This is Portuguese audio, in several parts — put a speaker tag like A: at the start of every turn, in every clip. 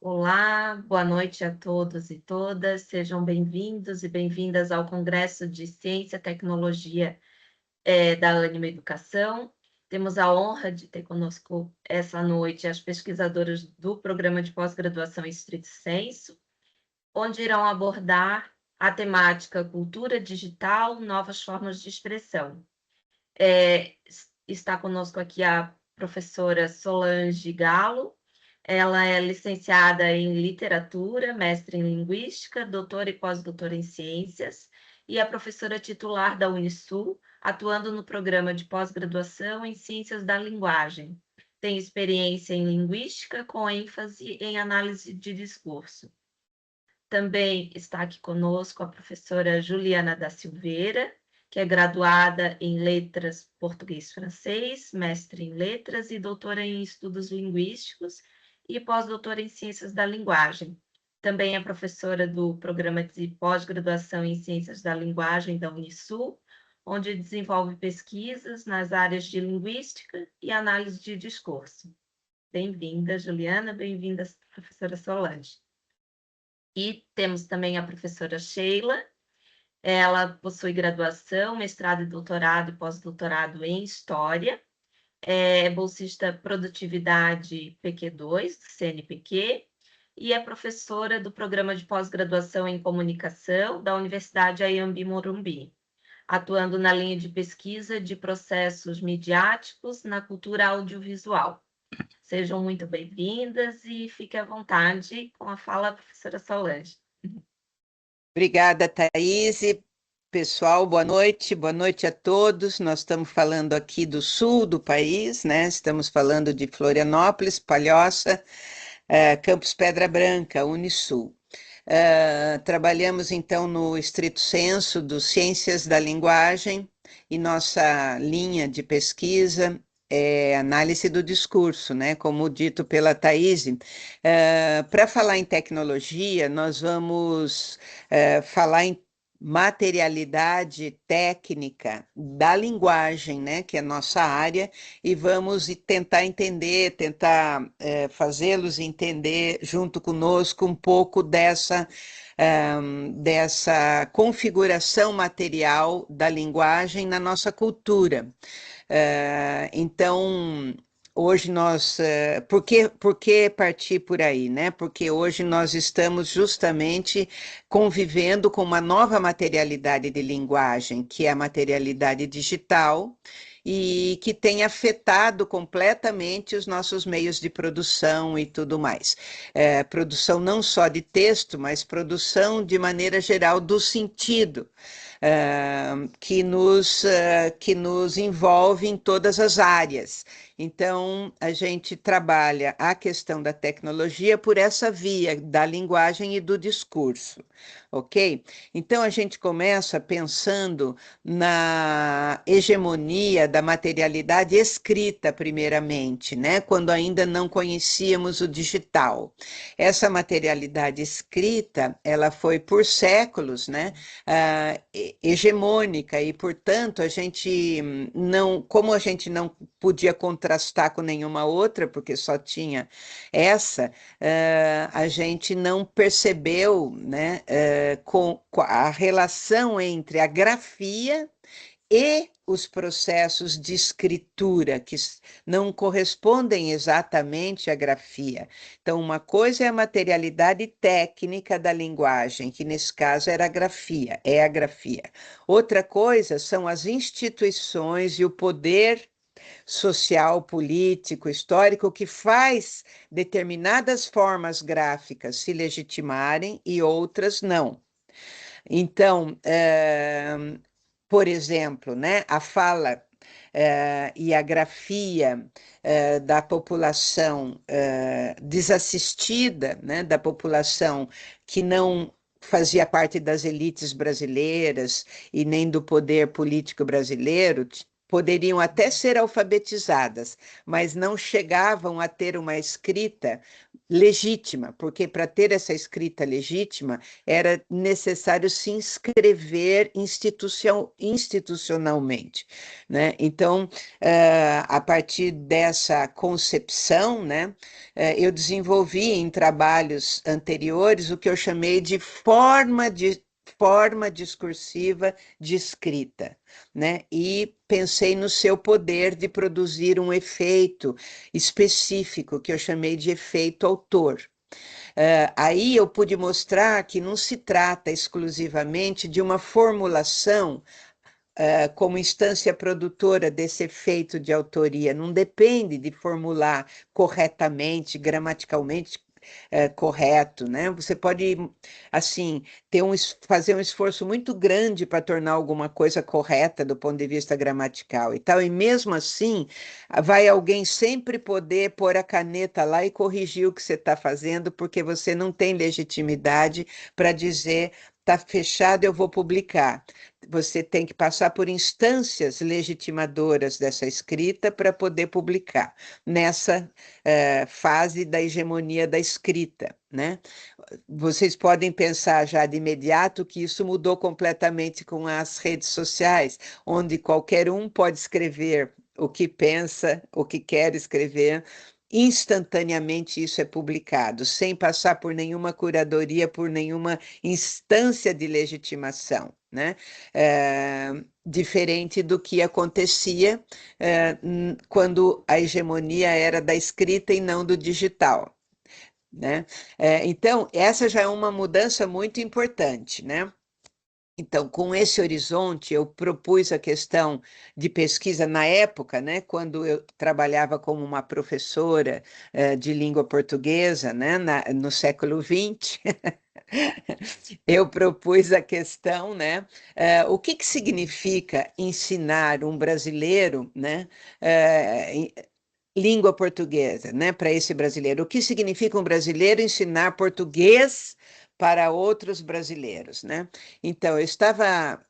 A: Olá, boa noite a todos e todas. Sejam bem-vindos e bem-vindas ao Congresso de Ciência e Tecnologia da Anima Educação. Temos a honra de ter conosco essa noite as pesquisadoras do Programa de Pós-Graduação em Estrito Sensu, onde irão abordar a temática Cultura Digital, Novas Formas de Expressão. Está conosco aqui a professora Solange Galo. Ela é licenciada em literatura, mestre em linguística, doutora e pós-doutora em ciências, e é professora titular da Unisul, atuando no programa de pós-graduação em ciências da linguagem. Tem experiência em linguística, com ênfase em análise de discurso. Também está aqui conosco a professora Juliana da Silveira, que é graduada em Letras Português-Francês, mestre em Letras e doutora em Estudos Linguísticos e pós-doutora em Ciências da Linguagem. Também é professora do Programa de Pós-Graduação em Ciências da Linguagem da Unisul, onde desenvolve pesquisas nas áreas de Linguística e Análise de Discurso. Bem-vinda, Juliana, bem-vinda, professora Solange. E temos também a professora Sheila. Ela possui graduação, mestrado e doutorado e pós-doutorado em História. É bolsista Produtividade PQ2, do CNPq, e é professora do Programa de Pós-Graduação em Comunicação da Universidade Anhembi Morumbi, atuando na linha de pesquisa de processos midiáticos na cultura audiovisual. Sejam muito bem-vindas e fiquem à vontade com a fala da professora Solange.
B: Obrigada, Thaís. Pessoal, boa noite a todos. Nós estamos falando aqui do sul do país, né? Estamos falando de Florianópolis, Palhoça, Campos Pedra Branca, Unisul. Trabalhamos então no estrito senso dos Ciências da Linguagem e nossa linha de pesquisa é análise do discurso, né? Como dito pela Thaís. Para falar em tecnologia, nós vamos falar em materialidade técnica da linguagem, né, que é nossa área, e vamos tentar entender, fazê-los entender junto conosco um pouco dessa configuração material da linguagem na nossa cultura. Então, hoje nós, por que partir por aí, né? Porque hoje nós estamos justamente convivendo com uma nova materialidade de linguagem, que é a materialidade digital, e que tem afetado completamente os nossos meios de produção e tudo mais. Produção não só de texto, mas produção de maneira geral do sentido. Que nos envolve em todas as áreas. Então, a gente trabalha a questão da tecnologia por essa via da linguagem e do discurso, ok? Então, a gente começa pensando na hegemonia da materialidade escrita, primeiramente, né? Quando ainda não conhecíamos o digital. Essa materialidade escrita, ela foi por séculos, né? Hegemônica e, portanto, como a gente não podia contrastar com nenhuma outra, porque só tinha essa, a gente não percebeu, né, com a relação entre a grafia e os processos de escritura, que não correspondem exatamente à grafia. Então, uma coisa é a materialidade técnica da linguagem, que nesse caso era a grafia, é a grafia. Outra coisa são as instituições e o poder social, político, histórico, que faz determinadas formas gráficas se legitimarem e outras não. Então, por exemplo, né, a fala e a grafia da população desassistida, né, da população que não fazia parte das elites brasileiras e nem do poder político brasileiro, poderiam até ser alfabetizadas, mas não chegavam a ter uma escrita legítima, porque para ter essa escrita legítima era necessário se inscrever institucionalmente, né? Então, a partir dessa concepção, né, eu desenvolvi em trabalhos anteriores o que eu chamei de forma discursiva de escrita, né? E pensei no seu poder de produzir um efeito específico, que eu chamei de efeito autor. Aí eu pude mostrar que não se trata exclusivamente de uma formulação como instância produtora desse efeito de autoria, não depende de formular corretamente, gramaticalmente correto, né? Você pode, assim, fazer um esforço muito grande para tornar alguma coisa correta do ponto de vista gramatical e tal, e mesmo assim, vai alguém sempre poder pôr a caneta lá e corrigir o que você está fazendo, porque você não tem legitimidade para dizer está fechado, eu vou publicar. Você tem que passar por instâncias legitimadoras dessa escrita para poder publicar nessa fase da hegemonia da escrita, né? Vocês podem pensar já de imediato que isso mudou completamente com as redes sociais, onde qualquer um pode escrever o que pensa, o que quer escrever, instantaneamente isso é publicado, sem passar por nenhuma curadoria, por nenhuma instância de legitimação, né? Diferente do que acontecia quando a hegemonia era da escrita e não do digital, né? Então, essa já é uma mudança muito importante, né? Então, com esse horizonte, eu propus a questão de pesquisa na época, né, quando eu trabalhava como uma professora de língua portuguesa, né, no século XX, eu propus a questão, né, o que significa ensinar um brasileiro, né, língua portuguesa, né, para esse brasileiro. O que significa um brasileiro ensinar português para outros brasileiros, né? Então, eu estava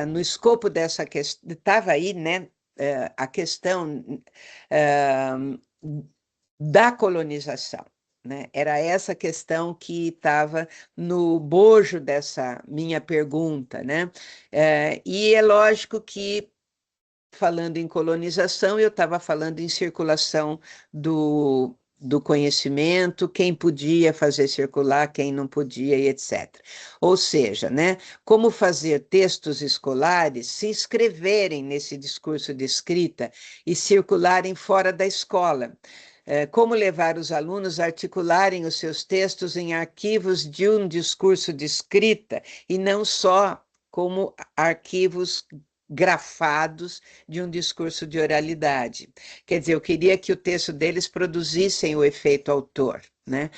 B: no escopo dessa questão, estava aí, né, a questão da colonização, né? Era essa questão que estava no bojo dessa minha pergunta, né? E é lógico que falando em colonização, eu estava falando em circulação do conhecimento, quem podia fazer circular, quem não podia, e etc. Ou seja, né, como fazer textos escolares se inscreverem nesse discurso de escrita e circularem fora da escola. Como levar os alunos a articularem os seus textos em arquivos de um discurso de escrita e não só como arquivos grafados de um discurso de oralidade. Quer dizer, eu queria que o texto deles produzissem o efeito autor, né?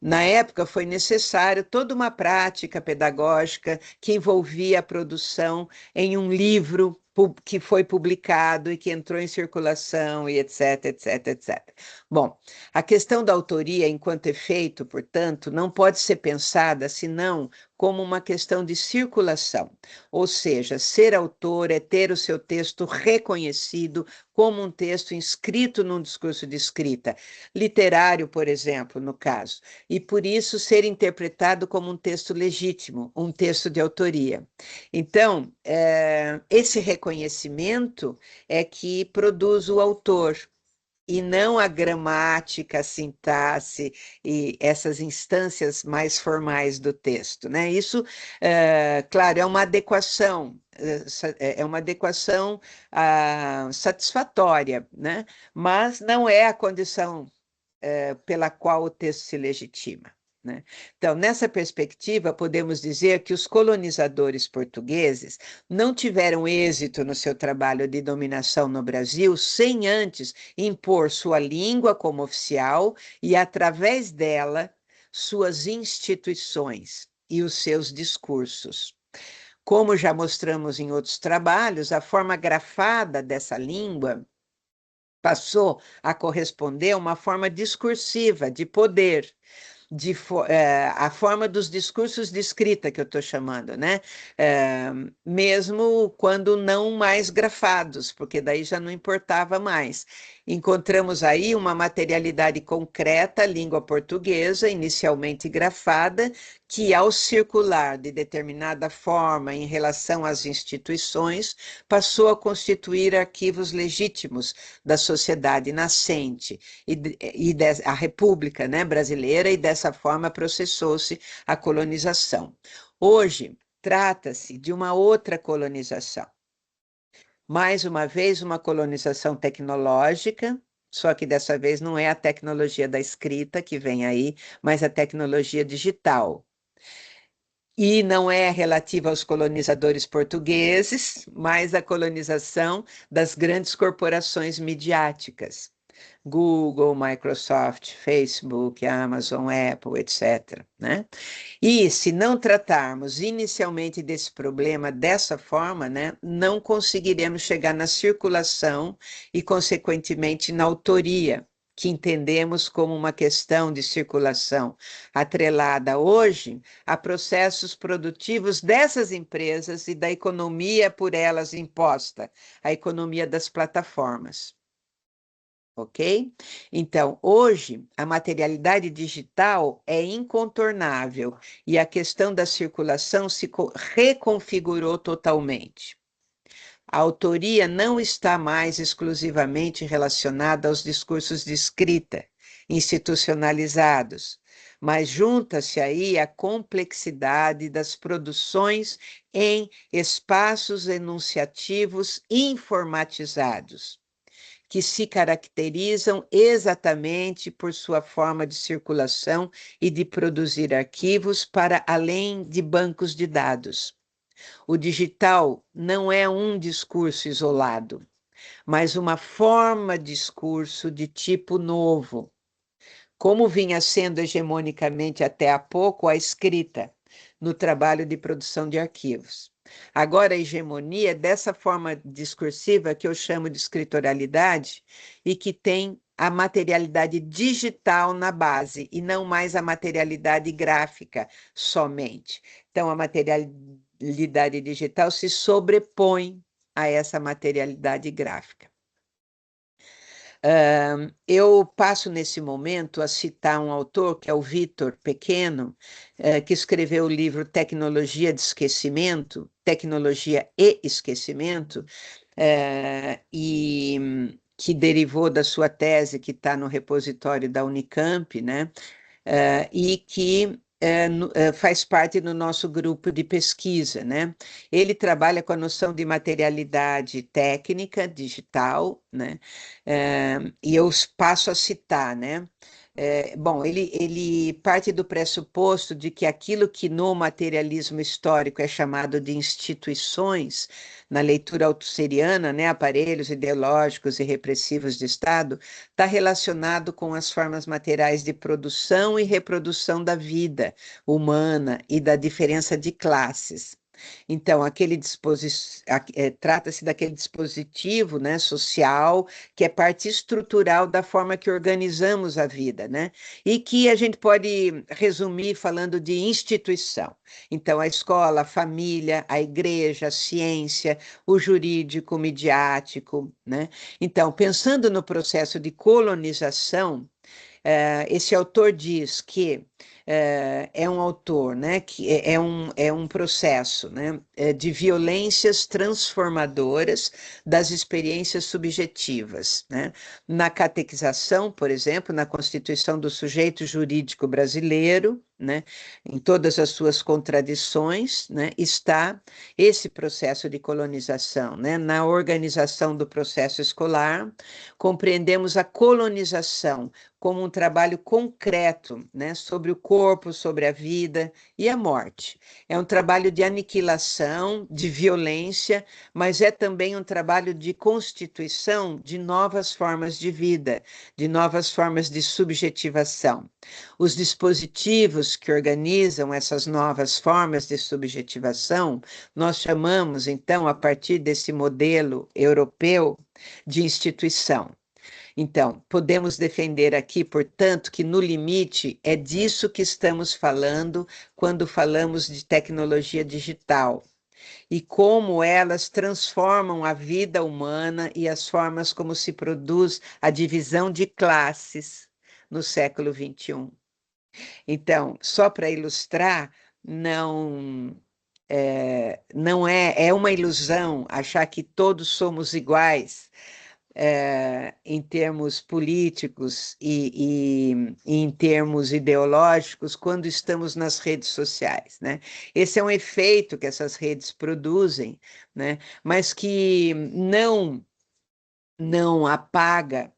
B: Na época foi necessário toda uma prática pedagógica que envolvia a produção em um livro que foi publicado e que entrou em circulação e etc, etc, etc. Bom, a questão da autoria enquanto efeito, portanto, não pode ser pensada senão como uma questão de circulação, ou seja, ser autor é ter o seu texto reconhecido como um texto inscrito num discurso de escrita, literário, por exemplo, no caso, e por isso ser interpretado como um texto legítimo, um texto de autoria. Então, esse reconhecimento é que produz o autor, e não a gramática, a sintaxe e essas instâncias mais formais do texto, né? Isso, claro, é uma adequação, satisfatória, né? Mas não é a condição pela qual o texto se legitima, né? Então, nessa perspectiva, podemos dizer que os colonizadores portugueses não tiveram êxito no seu trabalho de dominação no Brasil sem antes impor sua língua como oficial e, através dela, suas instituições e os seus discursos. Como já mostramos em outros trabalhos, a forma grafada dessa língua passou a corresponder a uma forma discursiva de poder, a forma dos discursos de escrita que eu estou chamando, né? Mesmo quando não mais grafados, porque daí já não importava mais. Encontramos aí uma materialidade concreta, língua portuguesa, inicialmente grafada, que ao circular de determinada forma em relação às instituições, passou a constituir arquivos legítimos da sociedade nascente a República, né, brasileira, e dessa forma processou-se a colonização. Hoje, trata-se de uma outra colonização. Mais uma vez, uma colonização tecnológica, só que dessa vez não é a tecnologia da escrita que vem aí, mas a tecnologia digital. E não é relativa aos colonizadores portugueses, mas à colonização das grandes corporações midiáticas. Google, Microsoft, Facebook, Amazon, Apple, etc., né? E se não tratarmos inicialmente desse problema dessa forma, né, não conseguiremos chegar na circulação e, consequentemente, na autoria, que entendemos como uma questão de circulação atrelada hoje a processos produtivos dessas empresas e da economia por elas imposta, a economia das plataformas. Ok? Então, hoje, a materialidade digital é incontornável e a questão da circulação se reconfigurou totalmente. A autoria não está mais exclusivamente relacionada aos discursos de escrita, institucionalizados, mas junta-se aí a complexidade das produções em espaços enunciativos informatizados, que se caracterizam exatamente por sua forma de circulação e de produzir arquivos para além de bancos de dados. O digital não é um discurso isolado, mas uma forma de discurso de tipo novo, como vinha sendo hegemonicamente até há pouco a escrita, no trabalho de produção de arquivos. Agora, a hegemonia é dessa forma discursiva que eu chamo de escritoralidade e que tem a materialidade digital na base e não mais a materialidade gráfica somente. Então, a materialidade digital se sobrepõe a essa materialidade gráfica. Eu passo nesse momento a citar um autor, que é o Vitor Pequeno, que escreveu o livro Tecnologia de Esquecimento, Tecnologia e Esquecimento, e que derivou da sua tese, que está no repositório da Unicamp, né? E que faz parte do nosso grupo de pesquisa, né? Ele trabalha com a noção de materialidade técnica, digital, né? E eu passo a citar, né? Bom, ele parte do pressuposto de que aquilo que no materialismo histórico é chamado de instituições, na leitura altusseriana, né, aparelhos ideológicos e repressivos de Estado, está relacionado com as formas materiais de produção e reprodução da vida humana e da diferença de classes. Então, trata-se daquele dispositivo, né, social, que é parte estrutural da forma que organizamos a vida, né? E que a gente pode resumir falando de instituição. Então, a escola, a família, a igreja, a ciência, o jurídico, o midiático, né? Então, pensando no processo de colonização, esse autor diz que é um autor, né, que é um processo, né, de violências transformadoras das experiências subjetivas, né? Na catequização, por exemplo, na constituição do sujeito jurídico brasileiro, né, em todas as suas contradições, né, está esse processo de colonização, né? Na organização do processo escolar, compreendemos a colonização como um trabalho concreto, né, sobre o corpo, sobre a vida e a morte. É um trabalho de aniquilação, de violência, mas é também um trabalho de constituição de novas formas de vida, de novas formas de subjetivação. Os dispositivos que organizam essas novas formas de subjetivação, nós chamamos, então, a partir desse modelo europeu, de instituição. Então, podemos defender aqui, portanto, que no limite é disso que estamos falando quando falamos de tecnologia digital. e como elas transformam a vida humana e as formas como se produz a divisão de classes no século XXI. Então, só para ilustrar, não é uma ilusão achar que todos somos iguais em termos políticos e em termos ideológicos quando estamos nas redes sociais, né? Esse é um efeito que essas redes produzem, né? Mas que não apaga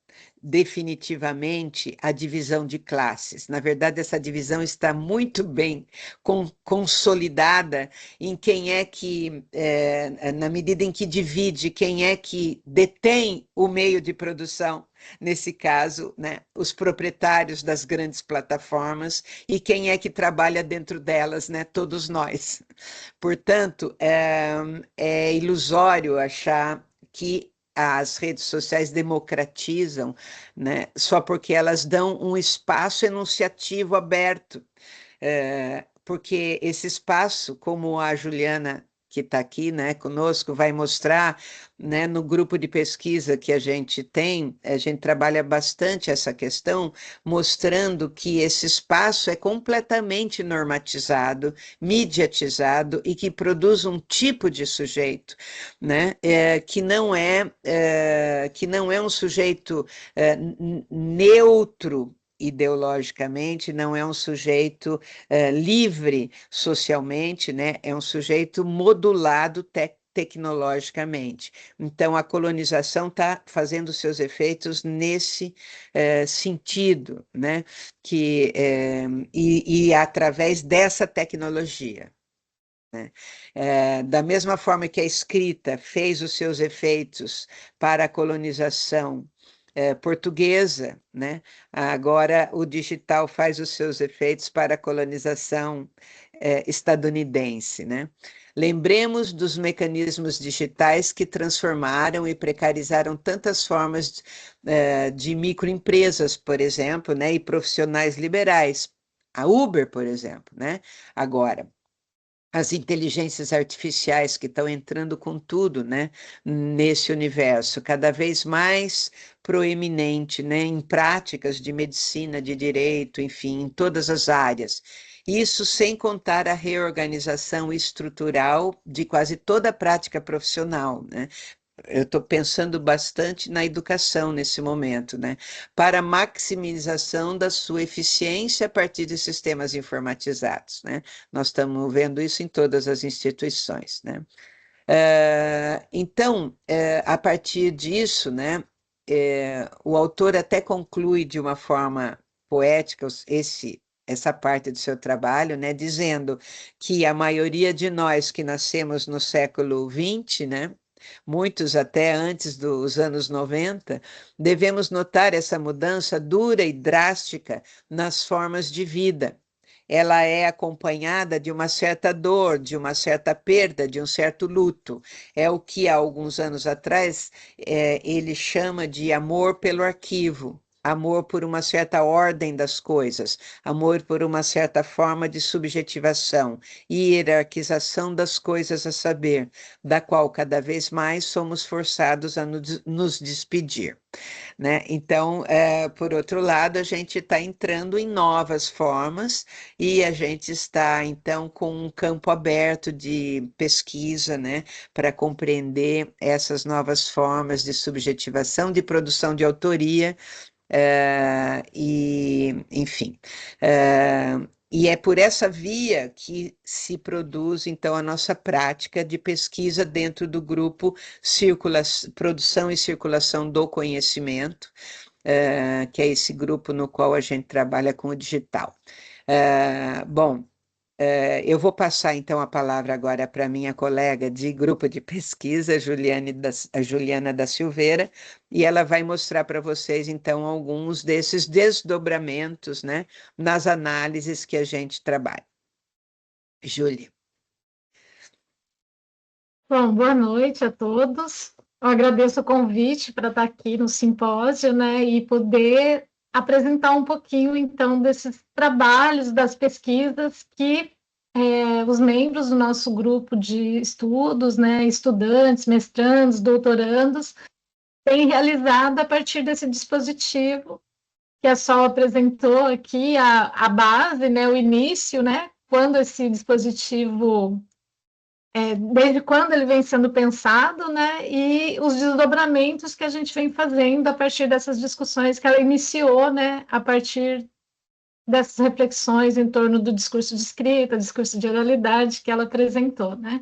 B: definitivamente a divisão de classes. Na verdade, essa divisão está muito bem consolidada em quem é que, na medida em que divide, quem é que detém o meio de produção, nesse caso, né, os proprietários das grandes plataformas, e quem é que trabalha dentro delas, né, todos nós. Portanto, é ilusório achar que as redes sociais democratizam, né, só porque elas dão um espaço enunciativo aberto, porque esse espaço, como a Juliana que está aqui, né, conosco, vai mostrar, né, no grupo de pesquisa que a gente tem, a gente trabalha bastante essa questão, mostrando que esse espaço é completamente normatizado, mediatizado e que produz um tipo de sujeito, né, que não é um sujeito neutro ideologicamente, não é um sujeito livre socialmente, né? É um sujeito modulado tecnologicamente. Então, a colonização está fazendo seus efeitos nesse sentido, né? E através dessa tecnologia. Né? Da mesma forma que a escrita fez os seus efeitos para a colonização portuguesa, né? Agora o digital faz os seus efeitos para a colonização estadunidense, né? Lembremos dos mecanismos digitais que transformaram e precarizaram tantas formas de microempresas, por exemplo, né? E profissionais liberais. A Uber, por exemplo, né? Agora, as inteligências artificiais que estão entrando com tudo, né, nesse universo, cada vez mais proeminente, né, em práticas de medicina, de direito, enfim, em todas as áreas. Isso sem contar a reorganização estrutural de quase toda a prática profissional, né? Eu estou pensando bastante na educação nesse momento, né? Para maximização da sua eficiência a partir de sistemas informatizados, né? Nós estamos vendo isso em todas as instituições, né? Então, a partir disso, né, o autor até conclui de uma forma poética essa parte do seu trabalho, né, dizendo que a maioria de nós que nascemos no século XX, né, muitos até antes dos anos 90, devemos notar essa mudança dura e drástica nas formas de vida. Ela é acompanhada de uma certa dor, de uma certa perda, de um certo luto. É o que há alguns anos atrás ele chama de amor pelo arquivo. Amor por uma certa ordem das coisas, amor por uma certa forma de subjetivação e hierarquização das coisas a saber, da qual cada vez mais somos forçados a nos despedir. Né? Então, por outro lado, a gente está entrando em novas formas e a gente está, então, com um campo aberto de pesquisa, né, para compreender essas novas formas de subjetivação, de produção de autoria, enfim. E é por essa via que se produz, então, a nossa prática de pesquisa dentro do grupo Produção e Circulação do Conhecimento, que é esse grupo no qual a gente trabalha com o digital. Bom, eu vou passar então a palavra agora para minha colega de grupo de pesquisa, a Juliana da Silveira, e ela vai mostrar para vocês então alguns desses desdobramentos, né, nas análises que a gente trabalha. Júlia.
C: Bom, boa noite a todos. Eu agradeço o convite para estar aqui no simpósio, né, e poder apresentar um pouquinho, então, desses trabalhos, das pesquisas que os membros do nosso grupo de estudos, né, estudantes, mestrandos, doutorandos, têm realizado a partir desse dispositivo que a Sol apresentou aqui, a base, né, o início, né, quando esse dispositivo, desde quando ele vem sendo pensado, né, e os desdobramentos que a gente vem fazendo a partir dessas discussões que ela iniciou, né, a partir dessas reflexões em torno do discurso de escrita, discurso de oralidade que ela apresentou, né.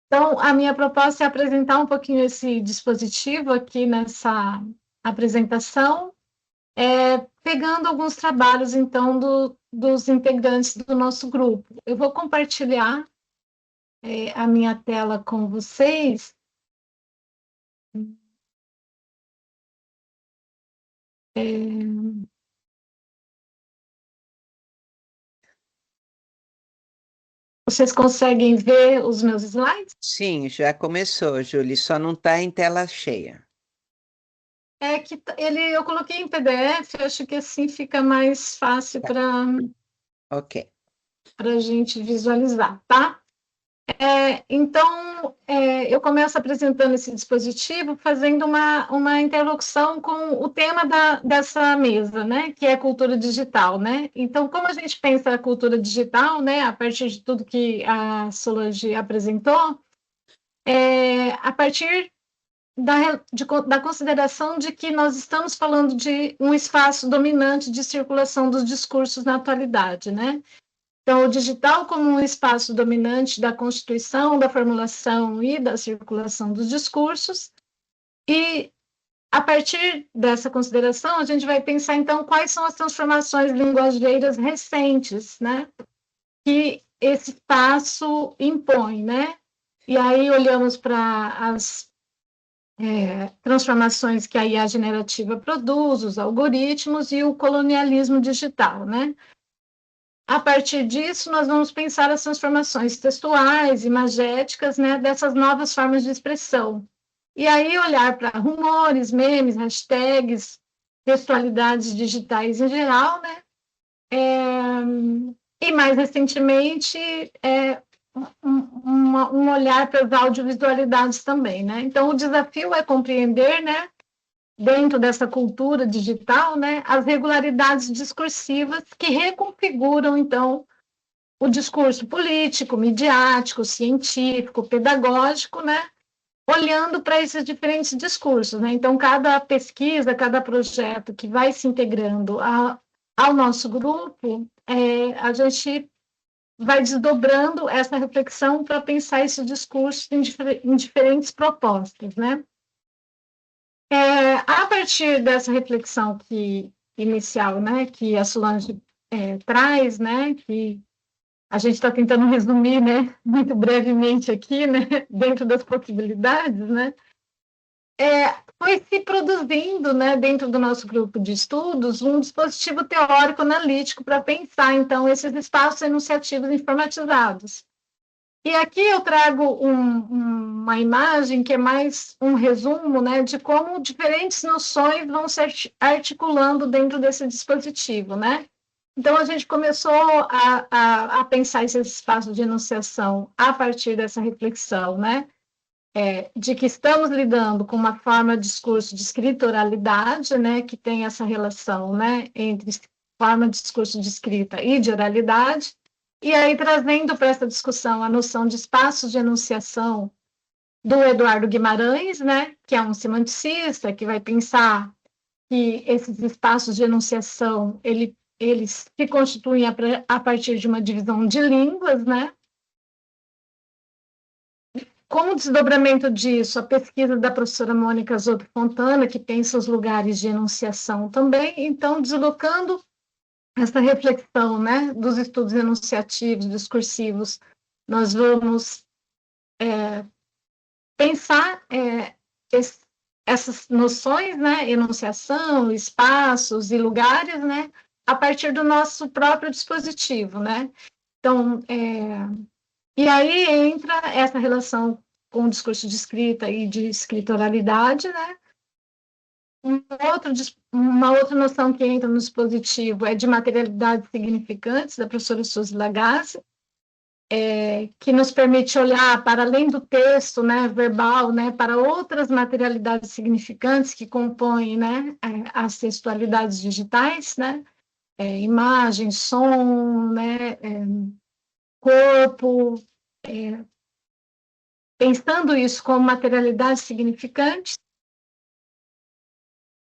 C: Então, a minha proposta é apresentar um pouquinho esse dispositivo aqui nessa apresentação, pegando alguns trabalhos, então, dos integrantes do nosso grupo. Eu vou compartilhar a minha tela com vocês. Vocês conseguem ver os meus slides?
B: Sim, já começou, Julie, só não está em tela cheia.
C: É que eu coloquei em PDF, eu acho que assim fica mais fácil para
B: Ok.
C: a gente visualizar, tá? Então, eu começo apresentando esse dispositivo, fazendo uma interlocução com o tema dessa mesa, né, que é a cultura digital, né? Então, como a gente pensa a cultura digital, né, a partir de tudo que a Solange apresentou, a partir da consideração de que nós estamos falando de um espaço dominante de circulação dos discursos na atualidade, né? Então, o digital como um espaço dominante da constituição, da formulação e da circulação dos discursos, e a partir dessa consideração, a gente vai pensar, então, quais são as transformações linguageiras recentes, né, que esse espaço impõe, né? E aí olhamos para as transformações que a IA generativa produz, os algoritmos e o colonialismo digital, né? A partir disso, nós vamos pensar as transformações textuais, imagéticas, né, dessas novas formas de expressão. E aí olhar para rumores, memes, hashtags, textualidades digitais em geral, né? E mais recentemente, um olhar para as audiovisualidades também, né? Então, o desafio é compreender, né, dentro dessa cultura digital, né, as regularidades discursivas que reconfiguram, então, o discurso político, midiático, científico, pedagógico, né, olhando para esses diferentes discursos, né? Então, cada pesquisa, cada projeto que vai se integrando ao nosso grupo, a gente vai desdobrando essa reflexão para pensar esse discurso em diferentes propostas, né? A partir dessa reflexão inicial, né, que a Solange traz, né, que a gente está tentando resumir, né, muito brevemente aqui, né, dentro das possibilidades, né, foi se produzindo, né, dentro do nosso grupo de estudos, um dispositivo teórico analítico para pensar, então, esses espaços enunciativos informatizados. E aqui eu trago uma imagem que é mais um resumo, né, de como diferentes noções vão se articulando dentro desse dispositivo, né? Então, a gente começou a pensar esse espaço de enunciação a partir dessa reflexão, né? De que estamos lidando com uma forma de discurso de escrita oralidade, né, que tem essa relação, né, entre forma de discurso de escrita e de oralidade, e aí trazendo para essa discussão a noção de espaços de enunciação do Eduardo Guimarães, né, que é um semanticista, que vai pensar que esses espaços de enunciação, eles se constituem a partir de uma divisão de línguas, né. Como desdobramento disso, a pesquisa da professora Mônica Zoto Fontana, que pensa os lugares de enunciação também, então, deslocando essa reflexão, né, dos estudos enunciativos, discursivos, nós vamos pensar essas noções, né, enunciação, espaços e lugares, né, a partir do nosso próprio dispositivo, né. Então, e aí entra essa relação com o discurso de escrita e de escritoralidade, né? Uma outra noção que entra no dispositivo é de materialidades significantes, da professora Suzy Lagasse, que nos permite olhar para além do texto, né, verbal, né, para outras materialidades significantes que compõem, né, as textualidades digitais, né, imagem, som, né, corpo, pensando isso como materialidades significantes.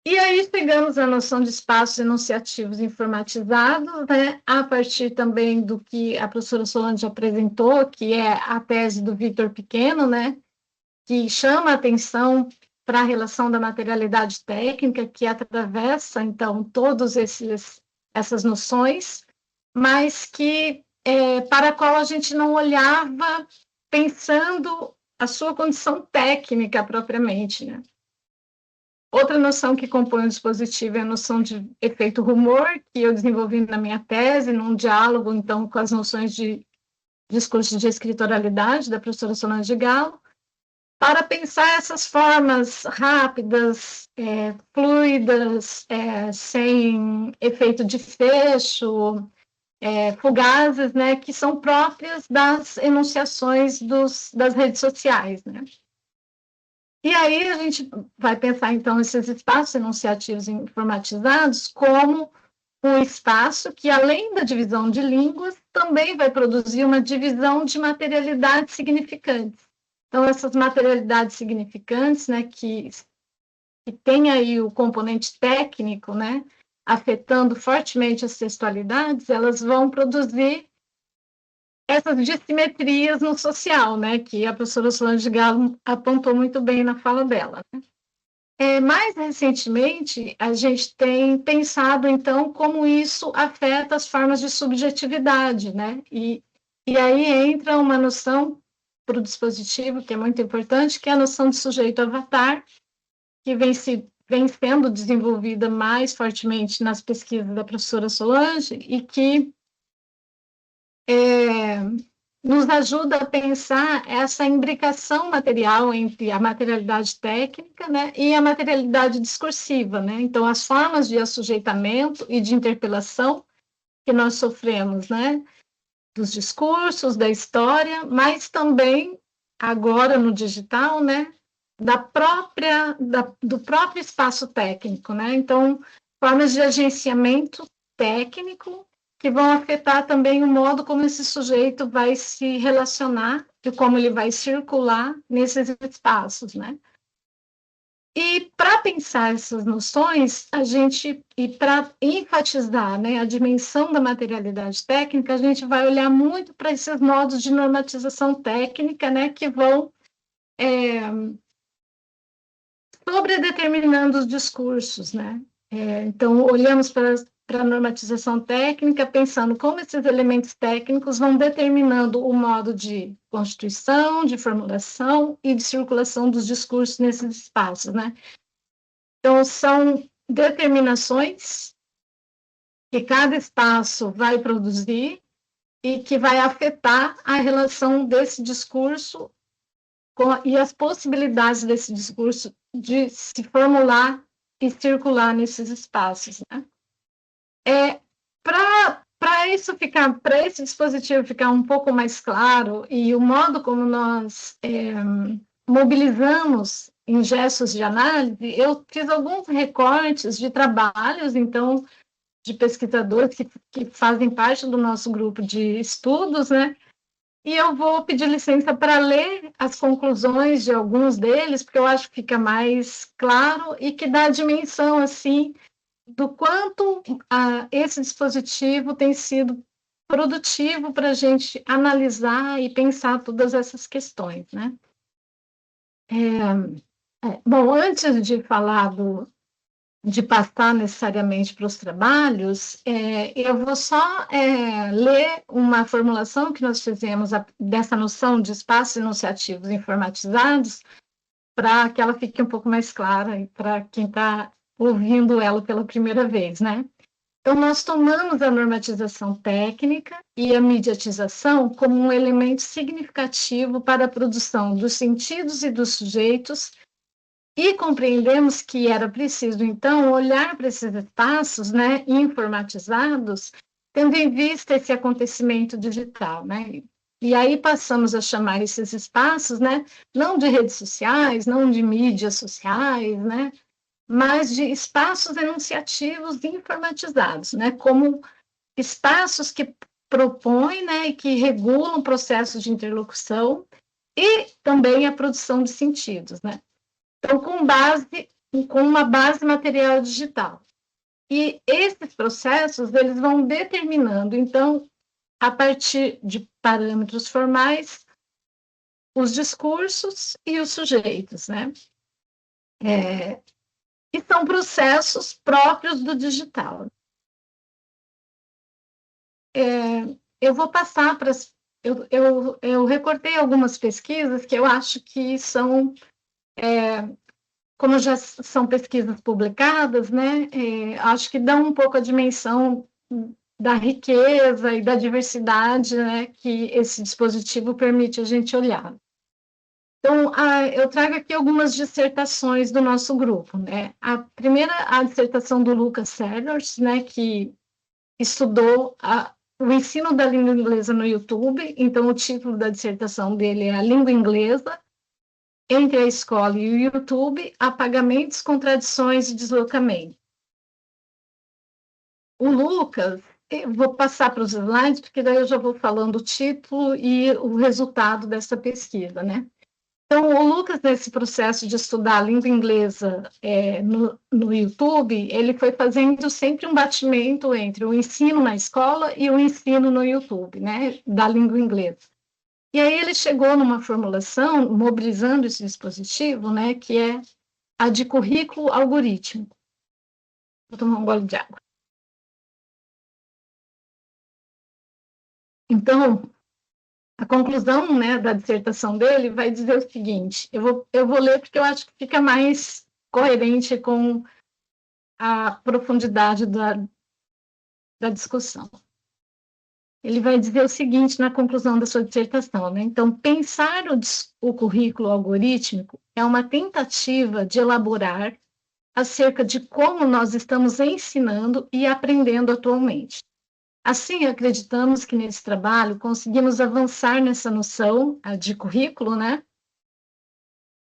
C: E aí chegamos à noção de espaços enunciativos informatizados, né, a partir também do que a professora Solange apresentou, que é a tese do Victor Pequeno, né, que chama a atenção para a relação da materialidade técnica, que atravessa, então, todas essas noções, mas que para a qual a gente não olhava pensando a sua condição técnica propriamente, né? Outra noção que compõe o dispositivo é a noção de efeito rumor, que eu desenvolvi na minha tese, num diálogo, então, com as noções de discurso de escritoralidade da professora Solange Galo, para pensar essas formas rápidas, fluidas, sem efeito de fecho, fugazes, né, que são próprias das enunciações das redes sociais, né? E aí a gente vai pensar, então, esses espaços enunciativos informatizados como um espaço que, além da divisão de línguas, também vai produzir uma divisão de materialidades significantes. Então, essas materialidades significantes, né, que tem aí o componente técnico, né, afetando fortemente as textualidades, elas vão produzir essas dissimetrias no social, né, que a professora Solange Galo apontou muito bem na fala dela, né? Mais recentemente, a gente tem pensado, então, como isso afeta as formas de subjetividade, né? E aí entra uma noção para o dispositivo, que é muito importante, que é a noção de sujeito avatar, que vem sendo desenvolvida mais fortemente nas pesquisas da professora Solange e que nos ajuda a pensar essa imbricação material entre a materialidade técnica, né, e a materialidade discursiva, né? Então, as formas de assujeitamento e de interpelação que nós sofremos, né, dos discursos, da história, mas também, agora no digital, né, do próprio espaço técnico, né? Então, formas de agenciamento técnico que vão afetar também o modo como esse sujeito vai se relacionar e como ele vai circular nesses espaços, né? E para pensar essas noções, e para enfatizar, né, a dimensão da materialidade técnica, a gente vai olhar muito para esses modos de normatização técnica, né, que vão sobredeterminando os discursos, né? Então, olhamos para a normatização técnica, pensando como esses elementos técnicos vão determinando o modo de constituição, de formulação e de circulação dos discursos nesses espaços, né? Então, são determinações que cada espaço vai produzir e que vai afetar a relação desse discurso e as possibilidades desse discurso de se formular e circular nesses espaços, né? Para esse dispositivo ficar um pouco mais claro e o modo como nós mobilizamos em gestos de análise, eu fiz alguns recortes de trabalhos, então, de pesquisadores que fazem parte do nosso grupo de estudos, né? E eu vou pedir licença para ler as conclusões de alguns deles, porque eu acho que fica mais claro e que dá a dimensão, assim, do quanto esse dispositivo tem sido produtivo para a gente analisar e pensar todas essas questões, né? Bom, antes de falar de passar necessariamente para os trabalhos, eu vou só ler uma formulação que nós fizemos dessa noção de espaços enunciativos informatizados, para que ela fique um pouco mais clara para quem está ouvindo ela pela primeira vez, né? Então, nós tomamos a normatização técnica e a mediatização como um elemento significativo para a produção dos sentidos e dos sujeitos. E compreendemos que era preciso, então, olhar para esses espaços, né, informatizados, tendo em vista esse acontecimento digital, né? E aí passamos a chamar esses espaços, né, não de redes sociais, não de mídias sociais, né, mas de espaços enunciativos informatizados, né, como espaços que propõem, né, e que regulam processos de interlocução e também a produção de sentidos, né. Então, com uma base material digital. E esses processos, eles vão determinando, então, a partir de parâmetros formais, os discursos e os sujeitos, né? E são processos próprios do digital. Eu vou passar para... Eu recortei algumas pesquisas que eu acho que são... como já são pesquisas publicadas, né? Acho que dão um pouco a dimensão da riqueza e da diversidade, né, que esse dispositivo permite a gente olhar. Então, eu trago aqui algumas dissertações do nosso grupo, né? A primeira, a dissertação do Lucas Sellers, né, que estudou o ensino da língua inglesa no YouTube. Então, o título da dissertação dele é A Língua Inglesa entre a Escola e o YouTube, Apagamentos, Contradições e Deslocamento. O Lucas, eu vou passar para os slides, porque daí eu já vou falando o título e o resultado dessa pesquisa, né? Então, o Lucas, nesse processo de estudar a língua inglesa no YouTube, ele foi fazendo sempre um batimento entre o ensino na escola e o ensino no YouTube, né, da língua inglesa. E aí ele chegou numa formulação, mobilizando esse dispositivo, né, que é a de currículo algorítmico. Vou tomar um gole de água. Então, a conclusão, né, da dissertação dele vai dizer o seguinte, eu vou ler porque eu acho que fica mais coerente com a profundidade da discussão. Ele vai dizer o seguinte na conclusão da sua dissertação, né? Então, pensar o currículo algorítmico é uma tentativa de elaborar acerca de como nós estamos ensinando e aprendendo atualmente. Assim, acreditamos que nesse trabalho conseguimos avançar nessa noção de currículo, né?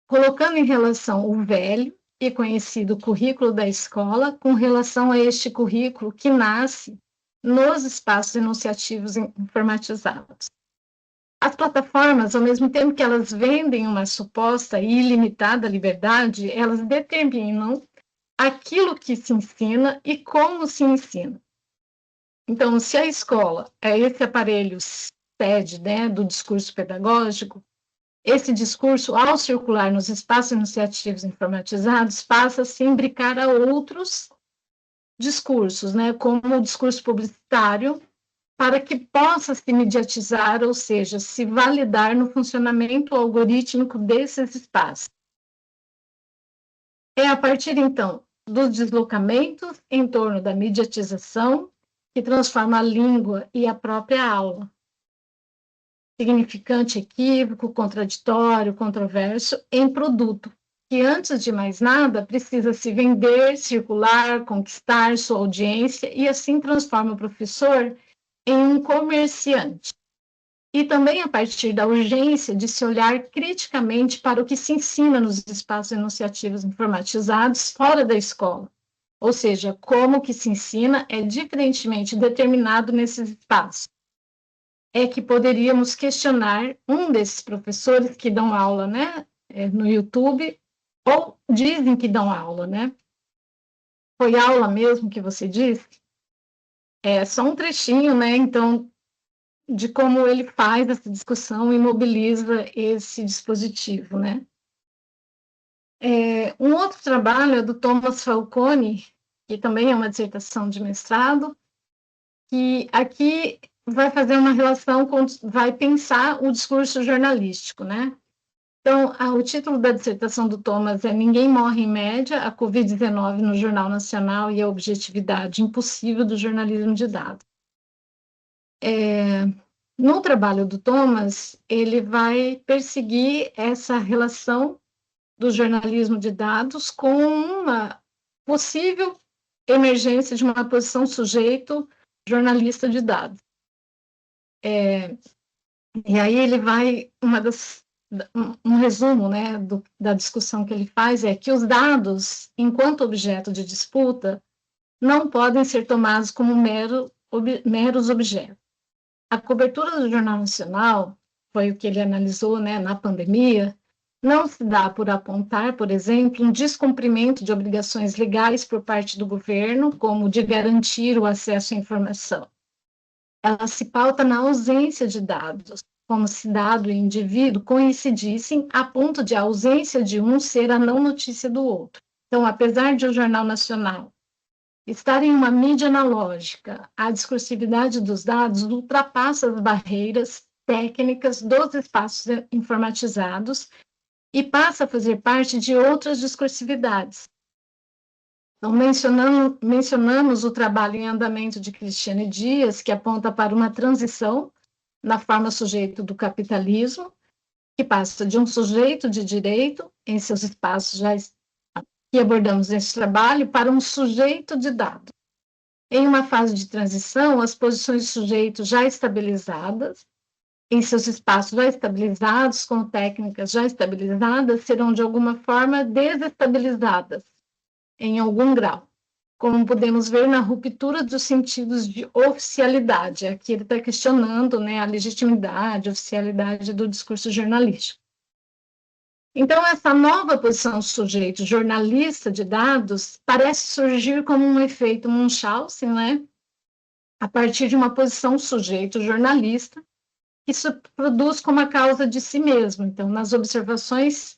C: Colocando em relação o velho e conhecido currículo da escola com relação a este currículo que nasce nos espaços enunciativos informatizados. As plataformas, ao mesmo tempo que elas vendem uma suposta e ilimitada liberdade, elas determinam aquilo que se ensina e como se ensina. Então, se a escola é esse aparelho sede, né, do discurso pedagógico, esse discurso, ao circular nos espaços enunciativos informatizados, passa a se imbricar a outros discursos, né, como o discurso publicitário, para que possa se mediatizar, ou seja, se validar no funcionamento algorítmico desses espaços. É a partir, então, dos deslocamentos em torno da mediatização que transforma a língua e a própria aula. Significante, equívoco, contraditório, controverso, em produto, que antes de mais nada precisa se vender, circular, conquistar sua audiência e assim transforma o professor em um comerciante. E também a partir da urgência de se olhar criticamente para o que se ensina nos espaços enunciativos informatizados fora da escola. Ou seja, como o que se ensina é diferentemente determinado nesses espaços. É que poderíamos questionar um desses professores que dão aula, né, no YouTube, ou dizem que dão aula, né? Foi aula mesmo que você disse? É só um trechinho, né, então, de como ele faz essa discussão e mobiliza esse dispositivo, né? Um outro trabalho é do Thomas Falcone, que também é uma dissertação de mestrado, que aqui vai fazer uma relação vai pensar o discurso jornalístico, né? Então, o título da dissertação do Thomas é Ninguém Morre em Média, a Covid-19 no Jornal Nacional e a Objetividade Impossível do Jornalismo de Dados. No trabalho do Thomas, ele vai perseguir essa relação do jornalismo de dados com uma possível emergência de uma posição sujeito jornalista de dados. E aí ele vai, um resumo, né, da discussão que ele faz é que os dados, enquanto objeto de disputa, não podem ser tomados como meros objetos. A cobertura do Jornal Nacional, foi o que ele analisou, né, na pandemia, não se dá por apontar, por exemplo, um descumprimento de obrigações legais por parte do governo, como de garantir o acesso à informação. Ela se pauta na ausência de dados, como se dado e indivíduo coincidissem a ponto de a ausência de um ser a não notícia do outro. Então, apesar de o Jornal Nacional estar em uma mídia analógica, a discursividade dos dados ultrapassa as barreiras técnicas dos espaços informatizados e passa a fazer parte de outras discursividades. Então, mencionamos o trabalho em andamento de Cristiane Dias, que aponta para uma transição na forma sujeito do capitalismo, que passa de um sujeito de direito, em seus espaços já que abordamos nesse trabalho, para um sujeito de dados. Em uma fase de transição, as posições de sujeito já estabilizadas, em seus espaços já estabilizados, com técnicas já estabilizadas, serão de alguma forma desestabilizadas, em algum grau, como podemos ver na ruptura dos sentidos de oficialidade. Aqui ele está questionando, né, a legitimidade, a oficialidade do discurso jornalístico. Então, essa nova posição do sujeito jornalista de dados parece surgir como um efeito Munchausen, né, a partir de uma posição sujeito jornalista, que se produz como a causa de si mesmo. Então, nas observações,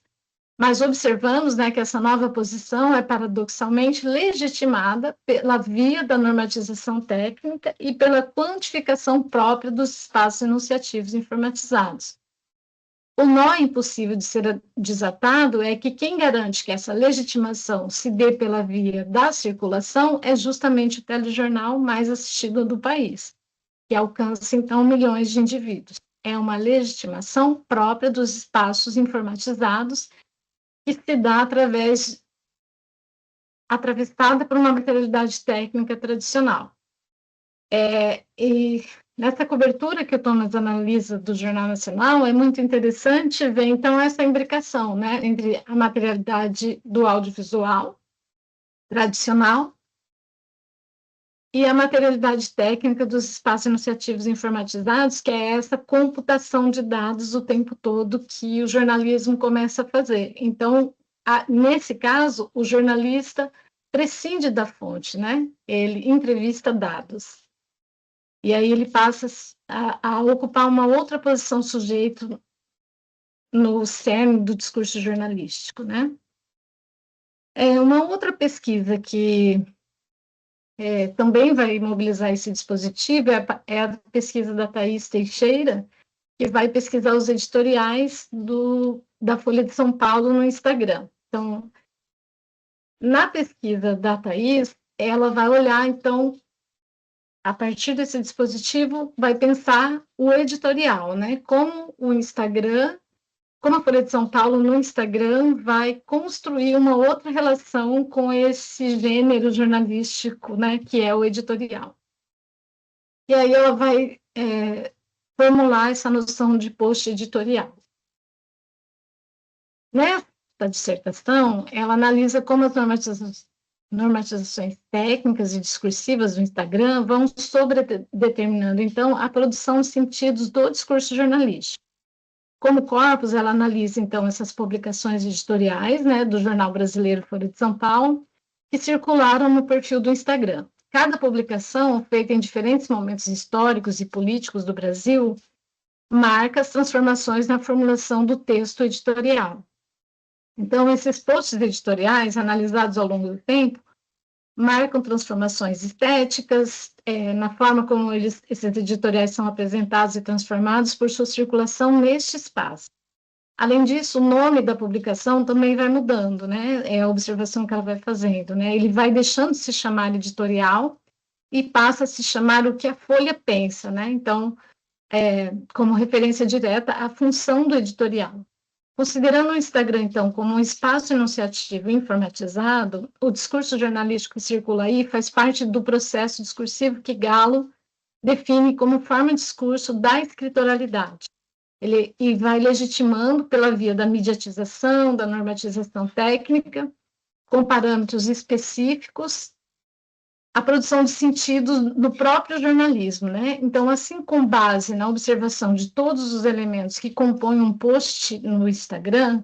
C: mas observamos, né, que essa nova posição é paradoxalmente legitimada pela via da normatização técnica e pela quantificação própria dos espaços enunciativos informatizados. O nó impossível de ser desatado é que quem garante que essa legitimação se dê pela via da circulação é justamente o telejornal mais assistido do país, que alcança, então, milhões de indivíduos. É uma legitimação própria dos espaços informatizados que se dá atravessada por uma materialidade técnica tradicional. E nessa cobertura que o Thomas analisa do Jornal Nacional, é muito interessante ver, então, essa imbricação, né, entre a materialidade do audiovisual tradicional e a materialidade técnica dos espaços enunciativos informatizados, que é essa computação de dados o tempo todo que o jornalismo começa a fazer. Então, nesse caso, o jornalista prescinde da fonte, né? Ele entrevista dados. E aí ele passa a ocupar uma outra posição sujeito no cerne do discurso jornalístico, né? Uma outra pesquisa que também vai mobilizar esse dispositivo é a pesquisa da Thaís Teixeira, que vai pesquisar os editoriais da Folha de São Paulo no Instagram. Então, na pesquisa da Thaís, ela vai olhar, então, a partir desse dispositivo, vai pensar o editorial, né? Como o Instagram, como a Folha de São Paulo no Instagram vai construir uma outra relação com esse gênero jornalístico, né? Que é o editorial. E aí ela vai formular essa noção de post editorial. Nessa dissertação, ela analisa como as normatizações técnicas e discursivas do Instagram vão sobredeterminando, então, a produção de sentidos do discurso jornalístico. Como corpus, ela analisa, então, essas publicações editoriais, né, do Jornal Brasileiro Folha de São Paulo, que circularam no perfil do Instagram. Cada publicação, feita em diferentes momentos históricos e políticos do Brasil, marca as transformações na formulação do texto editorial. Então, esses posts editoriais, analisados ao longo do tempo, marcam transformações estéticas, na forma como esses editoriais são apresentados e transformados por sua circulação neste espaço. Além disso, o nome da publicação também vai mudando, né? É a observação que ela vai fazendo, né? Ele vai deixando de se chamar editorial e passa a se chamar o que a Folha pensa, né? Então, como referência direta à função do editorial. Considerando o Instagram, então, como um espaço enunciativo informatizado, o discurso jornalístico que circula aí faz parte do processo discursivo que Gallo define como forma de discurso da escritoralidade. E vai legitimando pela via da mediatização, da normatização técnica, com parâmetros específicos, a produção de sentido no próprio jornalismo, né? Então, assim, com base na observação de todos os elementos que compõem um post no Instagram,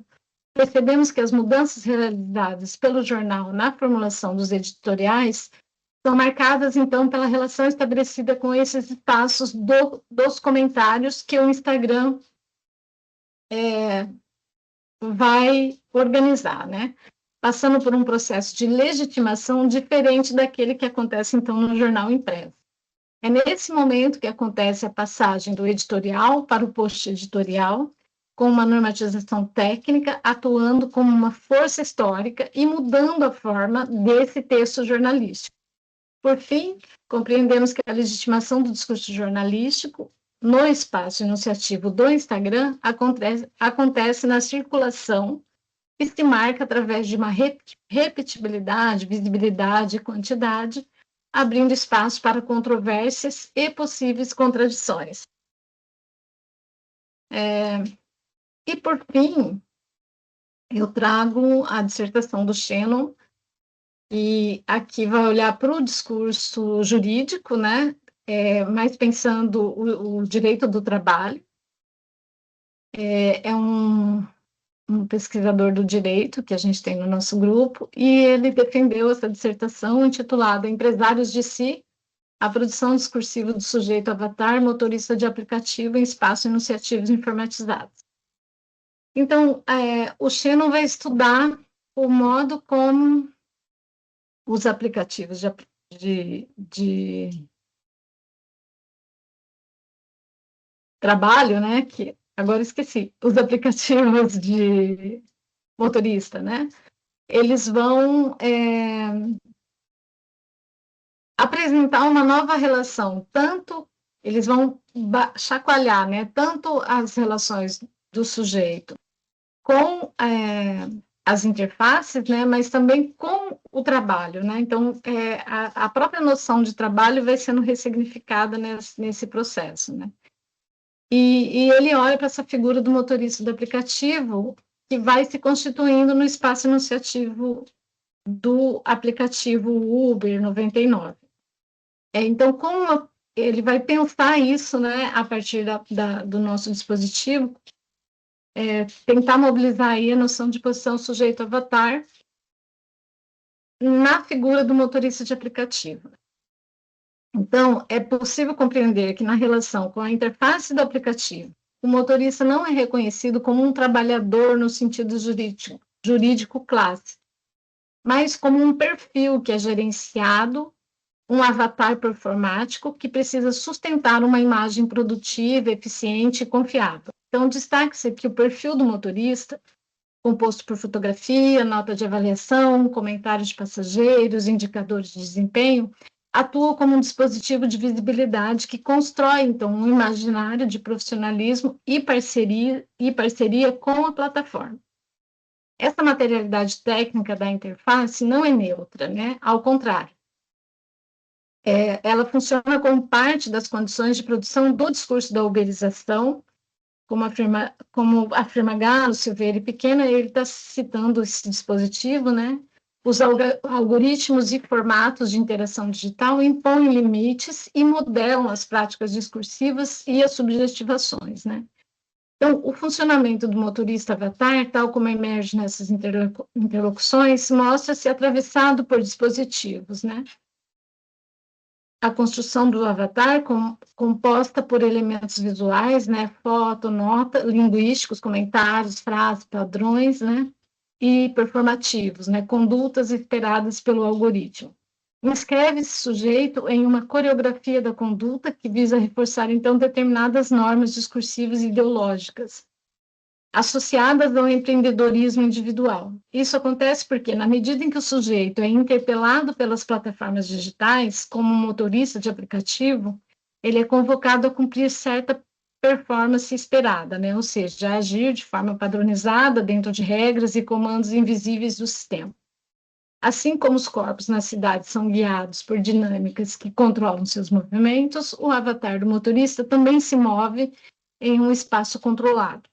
C: percebemos que as mudanças realizadas pelo jornal na formulação dos editoriais são marcadas, então, pela relação estabelecida com esses espaços dos comentários que o Instagram vai organizar, né? Passando por um processo de legitimação diferente daquele que acontece, então, no jornal impresso. É nesse momento que acontece a passagem do editorial para o post editorial, com uma normatização técnica, atuando como uma força histórica e mudando a forma desse texto jornalístico. Por fim, compreendemos que a legitimação do discurso jornalístico no espaço enunciativo do Instagram acontece na circulação e se marca através de uma repetibilidade, visibilidade e quantidade, abrindo espaço para controvérsias e possíveis contradições. E, por fim, eu trago a dissertação do Shannon, e aqui vai olhar para o discurso jurídico, né? Mas pensando o direito do trabalho. É um pesquisador do direito que a gente tem no nosso grupo, e ele defendeu essa dissertação intitulada Empresários de Si, a produção discursiva do sujeito avatar motorista de aplicativo em espaços enunciativos informatizados. Então, o Shannon vai estudar o modo como os aplicativos de trabalho, né, que agora esqueci, os aplicativos de motorista, né, eles vão apresentar uma nova relação, eles vão chacoalhar, né, tanto as relações do sujeito com as interfaces, né, mas também com o trabalho, né, então a própria noção de trabalho vai sendo ressignificada nesse processo, né. E ele olha para essa figura do motorista do aplicativo que vai se constituindo no espaço enunciativo do aplicativo Uber 99. Então, como ele vai pensar isso, né, a partir do nosso dispositivo, tentar mobilizar aí a noção de posição sujeito-avatar na figura do motorista de aplicativo. Então, é possível compreender que na relação com a interface do aplicativo, o motorista não é reconhecido como um trabalhador no sentido jurídico clássico, mas como um perfil que é gerenciado, um avatar performático que precisa sustentar uma imagem produtiva, eficiente e confiável. Então, destaque-se que o perfil do motorista, composto por fotografia, nota de avaliação, comentários de passageiros, indicadores de desempenho, atua como um dispositivo de visibilidade que constrói, então, um imaginário de profissionalismo e parceria com a plataforma. Essa materialidade técnica da interface não é neutra, né? Ao contrário. Ela funciona como parte das condições de produção do discurso da uberização, como afirma Galo, Silveira e Pequena, ele está citando esse dispositivo, né? Os algoritmos e formatos de interação digital impõem limites e modelam as práticas discursivas e as subjetivações, né? Então, o funcionamento do motorista avatar, tal como emerge nessas interlocuções, mostra-se atravessado por dispositivos, né? A construção do avatar, composta por elementos visuais, né? Foto, nota, linguísticos, comentários, frases, padrões, né? E performativos, né, condutas esperadas pelo algoritmo. Inscreve esse sujeito em uma coreografia da conduta que visa reforçar, então, determinadas normas discursivas e ideológicas, associadas ao empreendedorismo individual. Isso acontece porque, na medida em que o sujeito é interpelado pelas plataformas digitais, como motorista de aplicativo, ele é convocado a cumprir certa performance esperada, né? Ou seja, agir de forma padronizada dentro de regras e comandos invisíveis do sistema. Assim como os corpos na cidade são guiados por dinâmicas que controlam seus movimentos, o avatar do motorista também se move em um espaço controlado,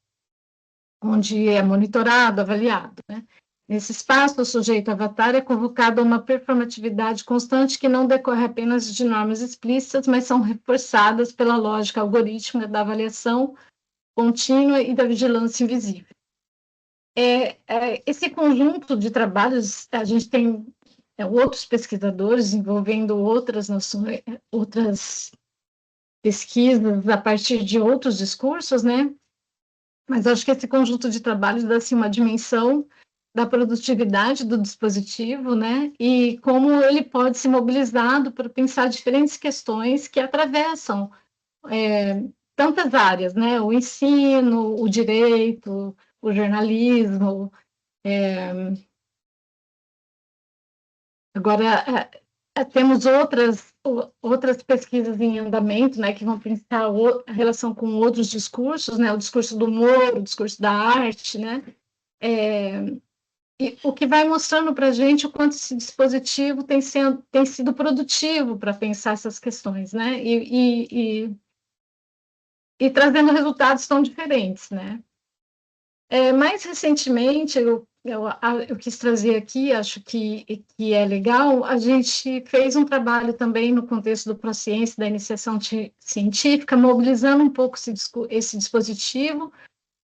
C: onde é monitorado, avaliado, né? Nesse espaço, o sujeito avatar é convocado a uma performatividade constante que não decorre apenas de normas explícitas, mas são reforçadas pela lógica algorítmica da avaliação contínua e da vigilância invisível. Esse conjunto de trabalhos, a gente tem outros pesquisadores envolvendo outras noções, outras pesquisas a partir de outros discursos, né? Mas acho que esse conjunto de trabalhos dá assim, uma dimensão da produtividade do dispositivo, né? E como ele pode ser mobilizado para pensar diferentes questões que atravessam tantas áreas, né? O ensino, o direito, o jornalismo. Agora, temos outras pesquisas em andamento, né, que vão pensar a relação com outros discursos, né, o discurso do humor, o discurso da arte, né, e o que vai mostrando para a gente o quanto esse dispositivo tem sido produtivo para pensar essas questões, né, e trazendo resultados tão diferentes, né. Mais recentemente, eu quis trazer aqui, acho que é legal, a gente fez um trabalho também no contexto do Prociência, da iniciação científica, mobilizando um pouco esse dispositivo,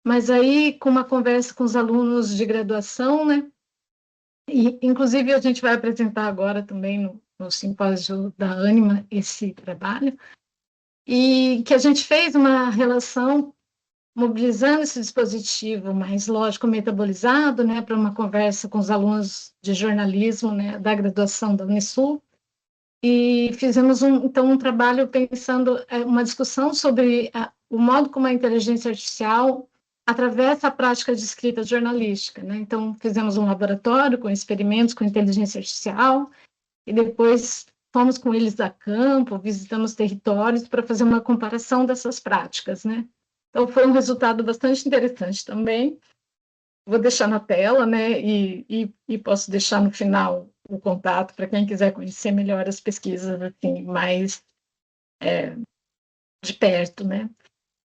C: mas aí com uma conversa com os alunos de graduação, né? E, inclusive, a gente vai apresentar agora também no simpósio da Ânima esse trabalho, e que a gente fez uma relação mobilizando esse dispositivo mais lógico metabolizado, né, para uma conversa com os alunos de jornalismo, né, da graduação da Unisul, e fizemos então um trabalho pensando uma discussão sobre o modo como a inteligência artificial atravessa a prática de escrita jornalística, né? Então fizemos um laboratório com experimentos com inteligência artificial e depois fomos com eles a campo, visitamos territórios para fazer uma comparação dessas práticas, né? Então, foi um resultado bastante interessante também. Vou deixar na tela, né? E posso deixar no final o contato para quem quiser conhecer melhor as pesquisas, assim, mais de perto, né?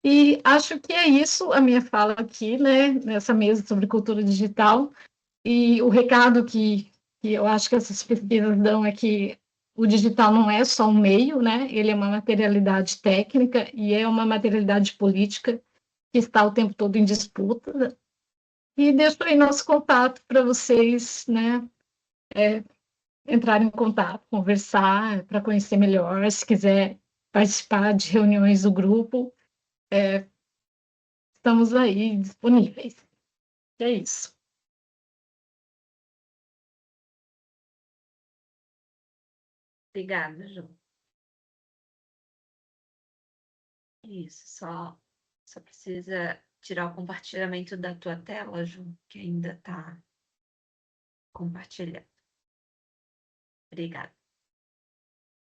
C: E acho que é isso a minha fala aqui, né? Nessa mesa sobre cultura digital. E o recado que eu acho que essas pesquisas dão é que o digital não é só um meio, né? Ele é uma materialidade técnica e é uma materialidade política que está o tempo todo em disputa. E deixo aí nosso contato para vocês, né, entrarem em contato, conversar, para conhecer melhor. Se quiser participar de reuniões do grupo, estamos aí disponíveis. É isso.
A: Obrigada, Ju. Isso, só precisa tirar o compartilhamento da tua tela, Ju, que ainda está compartilhando. Obrigada.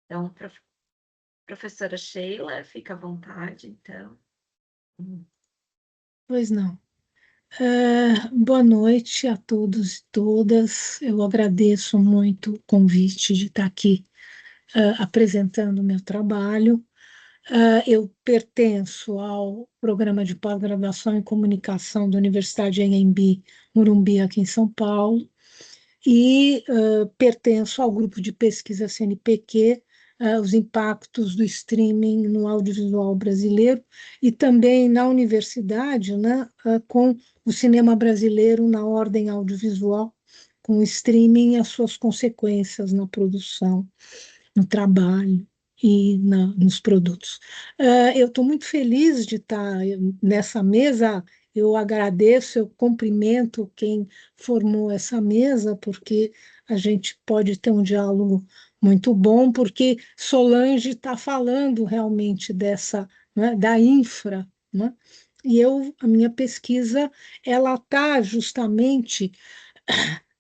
A: Então, professora Sheila, fica à vontade, então.
D: Pois não. Boa noite a todos e todas. Eu agradeço muito o convite de estar aqui apresentando o meu trabalho. Eu pertenço ao programa de pós-graduação em comunicação da Universidade Anhembi, Morumbi, aqui em São Paulo, e pertenço ao grupo de pesquisa CNPq, os impactos do streaming no audiovisual brasileiro, e também na universidade, né, com o cinema brasileiro na ordem audiovisual, com o streaming e as suas consequências na produção, no trabalho e nos produtos. Eu estou muito feliz de estar nessa mesa. Eu agradeço, eu cumprimento quem formou essa mesa, porque a gente pode ter um diálogo muito bom, porque Solange está falando realmente dessa, né, da infra, né? E a minha pesquisa, ela está justamente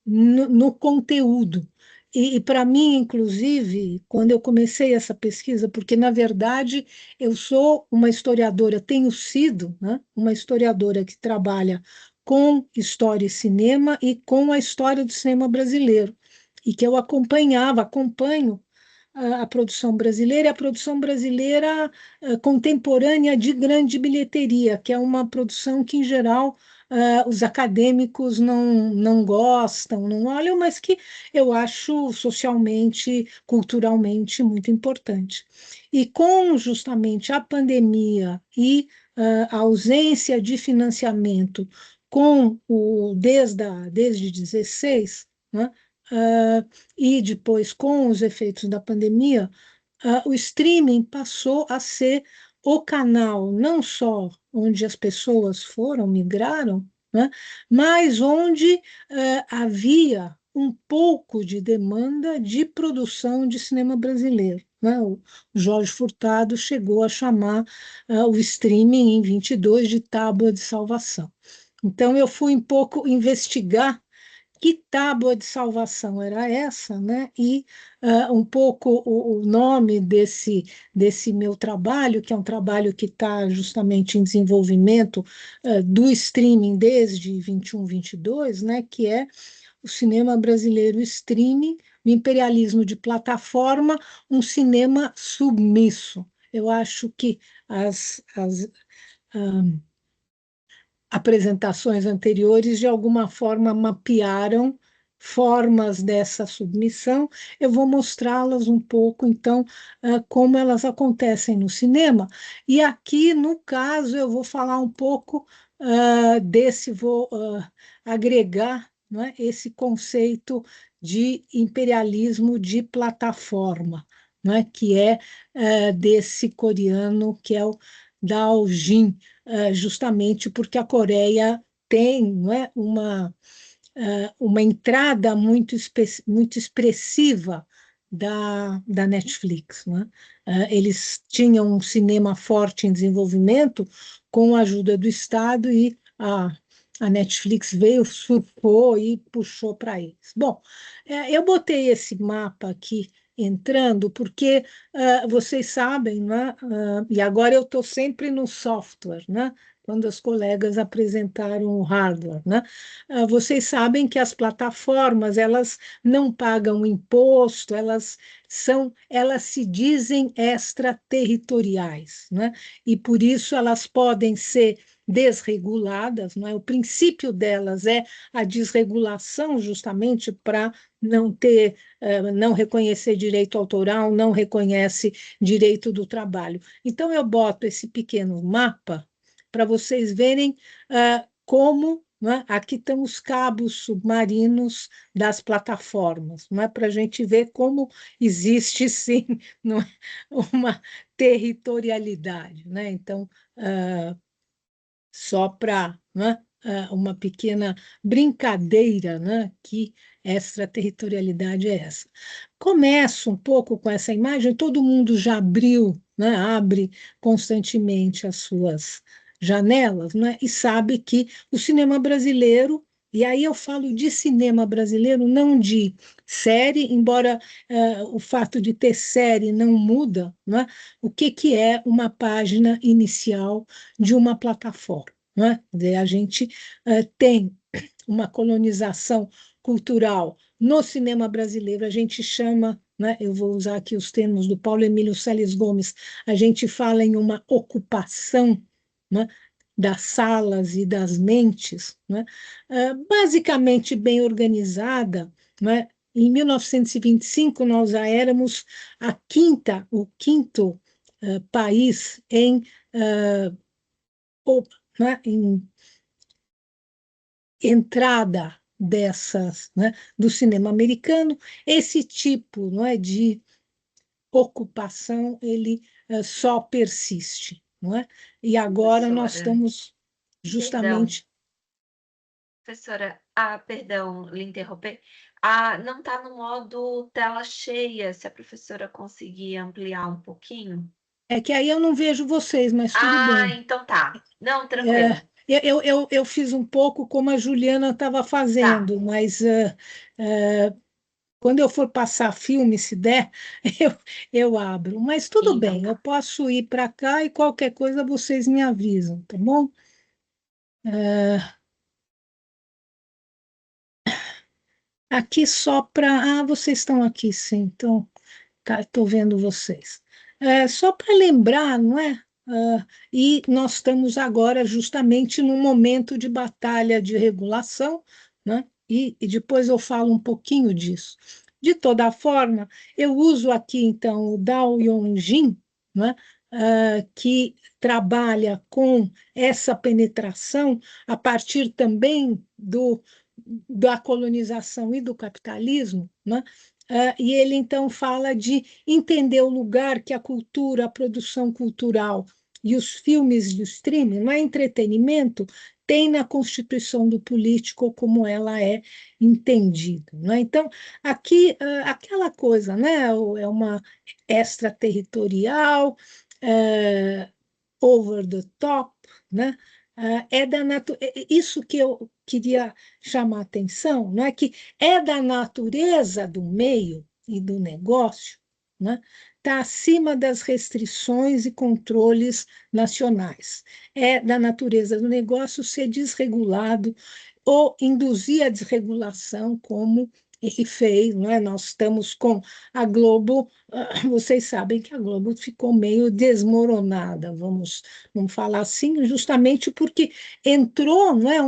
D: no conteúdo. E para mim, inclusive, quando eu comecei essa pesquisa, porque, na verdade, eu sou uma historiadora, tenho sido, né, uma historiadora que trabalha com história e cinema e com a história do cinema brasileiro, e que eu acompanho a produção brasileira, e a produção brasileira contemporânea de grande bilheteria, que é uma produção que, em geral, os acadêmicos não gostam, não olham, mas que eu acho socialmente, culturalmente muito importante. E com justamente a pandemia e a ausência de financiamento desde 16, né, e depois com os efeitos da pandemia, o streaming passou a ser o canal não só onde as pessoas migraram, né, mas onde havia um pouco de demanda de produção de cinema brasileiro. Né? O Jorge Furtado chegou a chamar o streaming em 22 de tábua de salvação. Então, eu fui um pouco investigar que tábua de salvação era essa, né? E um pouco o nome desse meu trabalho, que é um trabalho que está justamente em desenvolvimento do streaming desde 21, 22, né? Que é o cinema brasileiro streaming, o imperialismo de plataforma, um cinema submisso. Eu acho que as apresentações anteriores, de alguma forma, mapearam formas dessa submissão. Eu vou mostrá-las um pouco, então, como elas acontecem no cinema. E aqui, no caso, eu vou falar um pouco vou agregar, né, esse conceito de imperialismo de plataforma, né, que é desse coreano, que é o Dao Jin, justamente porque a Coreia tem, não é, uma entrada muito expressiva da Netflix. Né? Eles tinham um cinema forte em desenvolvimento com a ajuda do Estado e a Netflix veio, surfou e puxou para eles. Bom, eu botei esse mapa aqui entrando porque vocês sabem, né? E agora eu estou sempre no software, né? Quando as colegas apresentaram o hardware, né? Vocês sabem que as plataformas elas não pagam imposto, elas se dizem extraterritoriais, né? E por isso elas podem ser desreguladas, não é? O princípio delas é a desregulação, justamente para não reconhecer direito autoral, não reconhece direito do trabalho. Então eu boto esse pequeno mapa para vocês verem como, né, aqui estão os cabos submarinos das plataformas, não é, para a gente ver como existe, sim, não é, uma territorialidade. Né? Então, só para, né, uma pequena brincadeira, né, que extraterritorialidade é essa. Começo um pouco com essa imagem, todo mundo já abriu, né, abre constantemente as suas janelas, né, e sabe que o cinema brasileiro, e aí eu falo de cinema brasileiro, não de série, embora o fato de ter série não muda, né, o que é uma página inicial de uma plataforma. Né? A gente tem uma colonização cultural no cinema brasileiro, a gente chama, né, eu vou usar aqui os termos do Paulo Emílio Celles Gomes, a gente fala em uma ocupação, né, das salas e das mentes, né, basicamente bem organizada. Né? Em 1925, nós já éramos o quinto país né, em entrada né, do cinema americano. Esse tipo, não é, de ocupação ele só persiste. Não é? E agora nós
A: Professora,
D: estamos
A: perdão,
D: justamente.
A: professora, perdão, lhe interromper. Não está no modo tela cheia, se a professora conseguir ampliar um pouquinho.
D: É que aí eu não vejo vocês, mas tudo bem.
A: Então tá. Não, tranquilo.
D: Eu fiz um pouco como a Juliana estava
A: Tá.
D: fazendo, mas quando eu for passar filme, se der, eu, eu abro. Mas tudo
A: Então
D: bem, eu
A: tá.
D: posso ir para cá e qualquer coisa vocês me avisam, tá bom? Aqui só para. Vocês estão aqui, sim. Então, Tá, estou vendo vocês. Só para lembrar, não é? E nós estamos agora justamente num momento de batalha de regulação, né? E depois eu falo um pouquinho disso. De toda forma, eu uso aqui, então, o Dao Yongjin, né? Que trabalha com essa penetração a partir também da colonização e do capitalismo, né? E ele então fala de entender o lugar que a cultura, a produção cultural e os filmes de streaming, não é entretenimento, tem na constituição do político como ela é entendida. Né? Então, aqui, aquela coisa, né? É uma extraterritorial, over the top, né? Isso que eu queria chamar a atenção, não é que é da natureza do meio e do negócio, né? Está acima das restrições e controles nacionais. É da natureza do negócio ser desregulado ou induzir a desregulação, como ele fez, não é? Nós estamos com a Globo, vocês sabem que a Globo ficou meio desmoronada, vamos falar assim, justamente porque entrou, não é,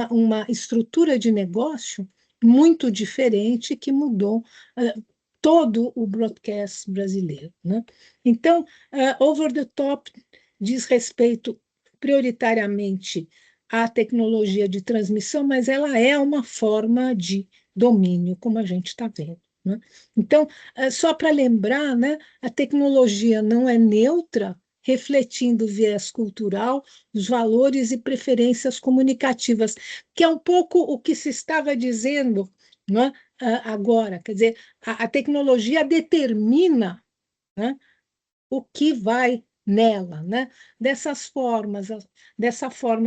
D: uma estrutura de negócio muito diferente que mudou todo o broadcast brasileiro. Né? Então, over the top diz respeito prioritariamente à tecnologia de transmissão, mas ela é uma forma de domínio, como a gente está vendo. Né? Então, só para lembrar, né, a tecnologia não é neutra, refletindo o viés cultural, os valores e preferências comunicativas, que é um pouco o que se estava dizendo, né, agora. Quer dizer, a tecnologia determina, né, o que vai nela, né? Dessa forma,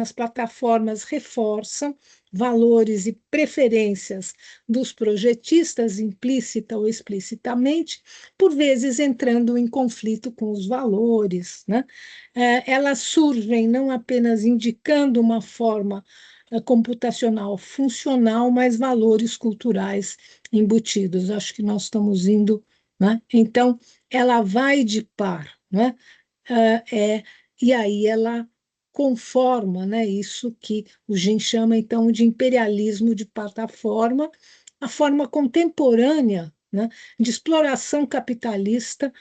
D: as plataformas reforçam valores e preferências dos projetistas, implícita ou explicitamente, por vezes entrando em conflito com os valores, né? Elas surgem não apenas indicando uma forma computacional funcional, mas valores culturais embutidos. Acho que nós estamos indo, né? Então, ela vai de par, né? E aí ela conforma, né, isso que o Jin chama, então, de imperialismo de plataforma, a forma contemporânea, né, de exploração capitalista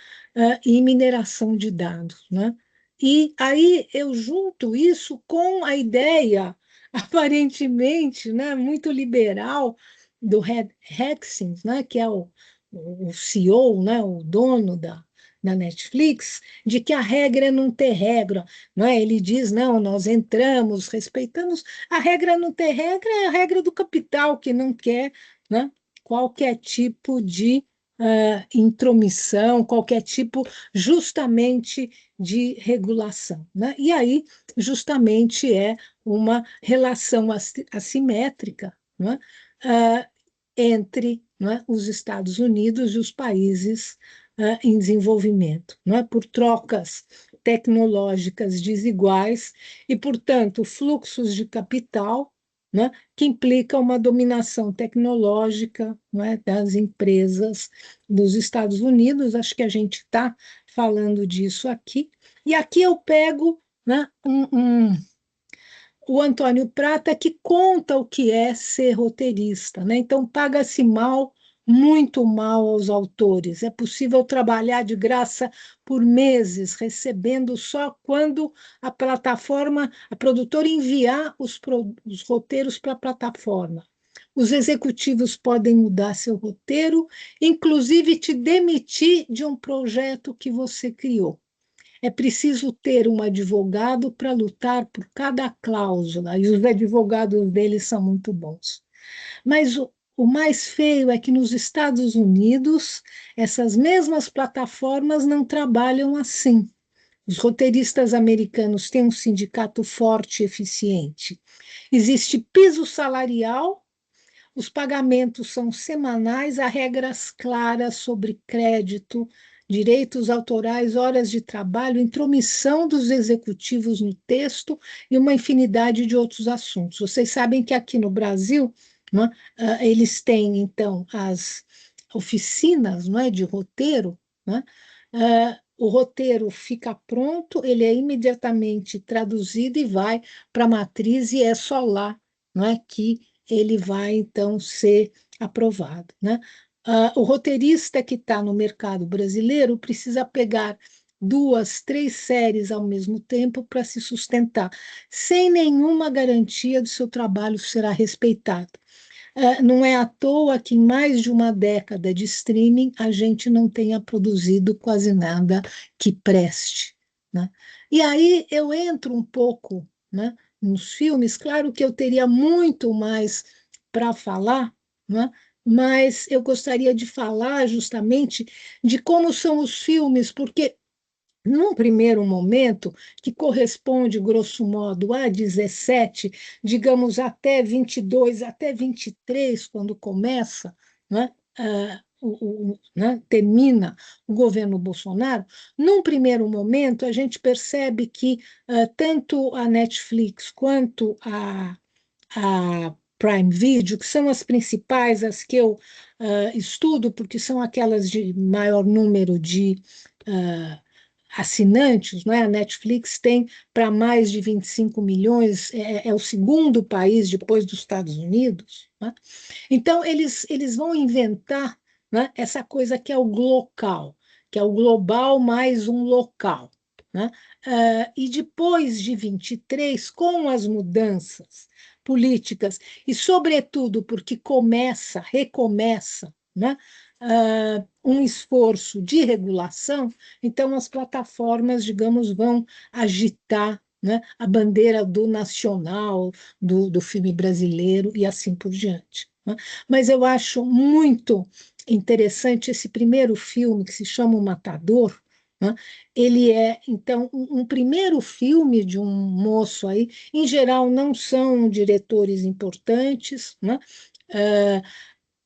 D: e mineração de dados. Né? E aí eu junto isso com a ideia, aparentemente, né, muito liberal, do Reed Hastings, né, que é o CEO, né, o dono da Netflix, de que a regra é não ter regra. Não é? Ele diz, não, nós entramos, respeitamos. A regra não ter regra é a regra do capital, que não quer, né, qualquer tipo de intromissão, qualquer tipo justamente de regulação. Né? E aí, justamente, é uma relação assimétrica, né, entre, né, os Estados Unidos e os países em desenvolvimento, não é? Por trocas tecnológicas desiguais e, portanto, fluxos de capital, né, que implica uma dominação tecnológica, não é, das empresas dos Estados Unidos. Acho que a gente está falando disso aqui. E aqui eu pego, né, o Antônio Prata, que conta o que é ser roteirista. Né? Então, paga-se mal, muito mal aos autores. É possível trabalhar de graça por meses, recebendo só quando a plataforma, a produtora enviar os roteiros para a plataforma. Os executivos podem mudar seu roteiro, inclusive te demitir de um projeto que você criou. É preciso ter um advogado para lutar por cada cláusula, e os advogados deles são muito bons. Mas o mais feio é que nos Estados Unidos, essas mesmas plataformas não trabalham assim. Os roteiristas americanos têm um sindicato forte e eficiente. Existe piso salarial, os pagamentos são semanais, há regras claras sobre crédito, direitos autorais, horas de trabalho, intromissão dos executivos no texto e uma infinidade de outros assuntos. Vocês sabem que aqui no Brasil, não é, eles têm, então, as oficinas, não é, de roteiro, né? O roteiro fica pronto, ele é imediatamente traduzido e vai para a matriz, e é só lá, não é, que ele vai, então, ser aprovado, né? O roteirista que está no mercado brasileiro precisa pegar 2, 3 séries ao mesmo tempo para se sustentar, sem nenhuma garantia do seu trabalho será respeitado. Não é à toa que em mais de uma década de streaming a gente não tenha produzido quase nada que preste, né? E aí eu entro um pouco, né, nos filmes, claro que eu teria muito mais para falar, né, mas eu gostaria de falar justamente de como são os filmes, porque num primeiro momento, que corresponde, grosso modo, a 17, digamos até 22, até 23, quando começa, né, né, termina o governo Bolsonaro, num primeiro momento a gente percebe que tanto a Netflix quanto a Prime Video, que são as principais, as que eu estudo, porque são aquelas de maior número de uh, assinantes, não é? A Netflix tem para mais de 25 milhões, é o segundo país depois dos Estados Unidos, né? Então, eles vão inventar, né, essa coisa que é o glocal, que é o global mais um local, né? E depois de 23, com as mudanças políticas, e sobretudo porque recomeça, né, um esforço de regulação, então as plataformas, digamos, vão agitar, né, a bandeira do nacional, do filme brasileiro e assim por diante, né? Mas eu acho muito interessante esse primeiro filme, que se chama O Matador, né? Ele é, então, um primeiro filme de um moço aí, em geral não são diretores importantes, né? Uh,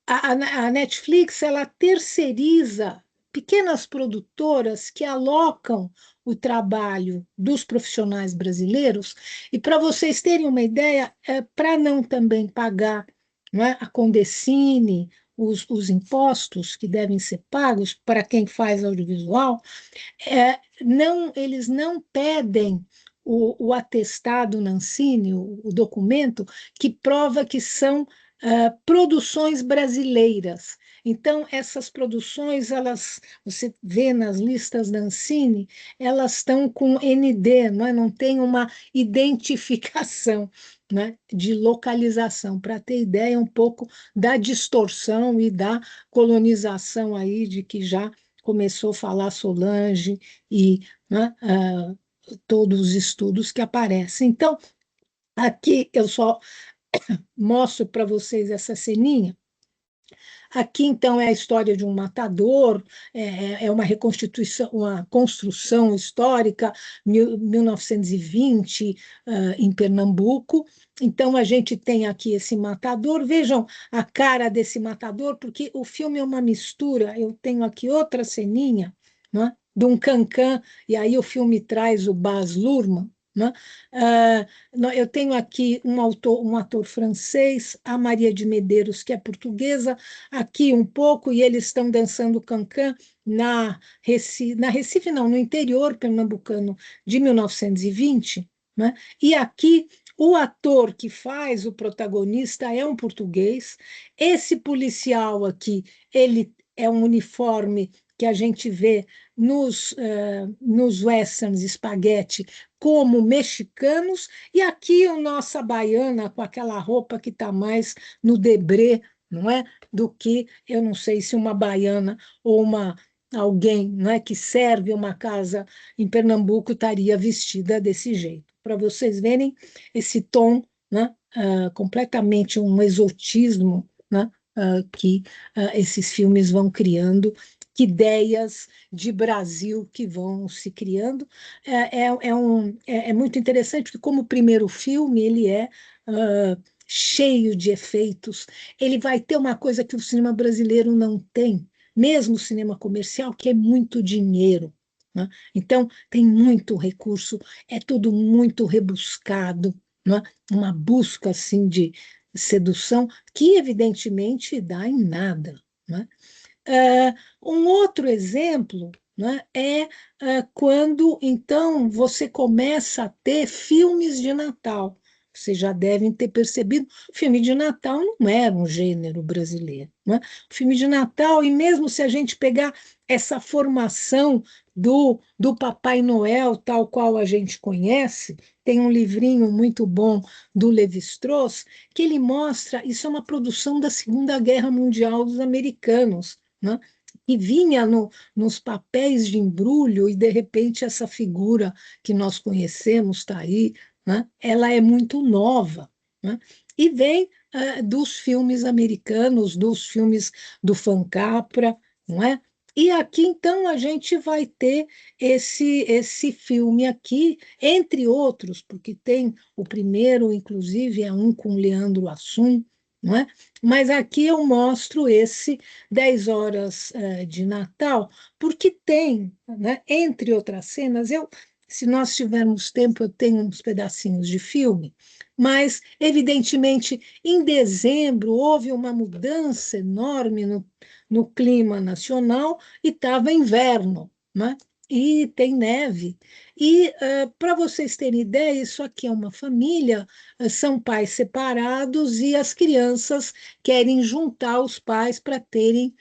D: a Netflix, ela terceiriza pequenas produtoras que alocam o trabalho dos profissionais brasileiros, e para vocês terem uma ideia, para não também pagar, não é, a Condecine, os impostos que devem ser pagos para quem faz audiovisual, eles não pedem o atestado Nancine, o documento que prova que são produções brasileiras. Então, essas produções, você vê nas listas da Ancine, elas estão com ND, não é? Não tem uma identificação, né, de localização, para ter ideia um pouco da distorção e da colonização aí de que já começou a falar Solange e, né, todos os estudos que aparecem. Então, aqui eu só mostro para vocês essa ceninha. Aqui, então, é a história de um matador, é uma reconstituição, uma construção histórica, 1920, em Pernambuco. Então, a gente tem aqui esse matador. Vejam a cara desse matador, porque o filme é uma mistura. Eu tenho aqui outra ceninha, né, de um cancan, e aí o filme traz o Baz Luhrmann, né? Eu tenho aqui um ator francês, a Maria de Medeiros, que é portuguesa, aqui um pouco, e eles estão dançando cancan na Recife, não, no interior pernambucano de 1920, né? E aqui o ator que faz o protagonista é um português. Esse policial aqui, ele é um uniforme que a gente vê nos westerns espaguete como mexicanos, e aqui a nossa baiana com aquela roupa que está mais no debré, não é? Do que, eu não sei se uma baiana ou alguém, não é, que serve uma casa em Pernambuco estaria vestida desse jeito. Para vocês verem esse tom, né, completamente um exotismo, né, que esses filmes vão criando, que ideias de Brasil que vão se criando. É muito interessante, porque como o primeiro filme, ele é cheio de efeitos, ele vai ter uma coisa que o cinema brasileiro não tem, mesmo o cinema comercial, que é muito dinheiro, né? Então, tem muito recurso, é tudo muito rebuscado, né? Uma busca assim de sedução que, evidentemente, dá em nada, né? Um outro exemplo, né, é quando, então, você começa a ter filmes de Natal. Vocês já devem ter percebido, o filme de Natal não era um gênero brasileiro. Né? O filme de Natal, e mesmo se a gente pegar essa formação do Papai Noel, tal qual a gente conhece, tem um livrinho muito bom do Levi-Strauss, que ele mostra, isso é uma produção da Segunda Guerra Mundial dos americanos, né? E vinha nos papéis de embrulho, e de repente essa figura que nós conhecemos está aí, né? Ela é muito nova, né? E vem dos filmes americanos, dos filmes do Frank Capra, não é? E aqui, então, a gente vai ter esse filme aqui, entre outros, porque tem o primeiro, inclusive, é um com Leandro Hassum, não é? Mas aqui eu mostro esse 10 horas de Natal, porque tem, né, entre outras cenas, se nós tivermos tempo, eu tenho uns pedacinhos de filme, mas, evidentemente, em dezembro houve uma mudança enorme no clima nacional e estava inverno, né? E tem neve. E, para vocês terem ideia, isso aqui é uma família, são pais separados e as crianças querem juntar os pais para terem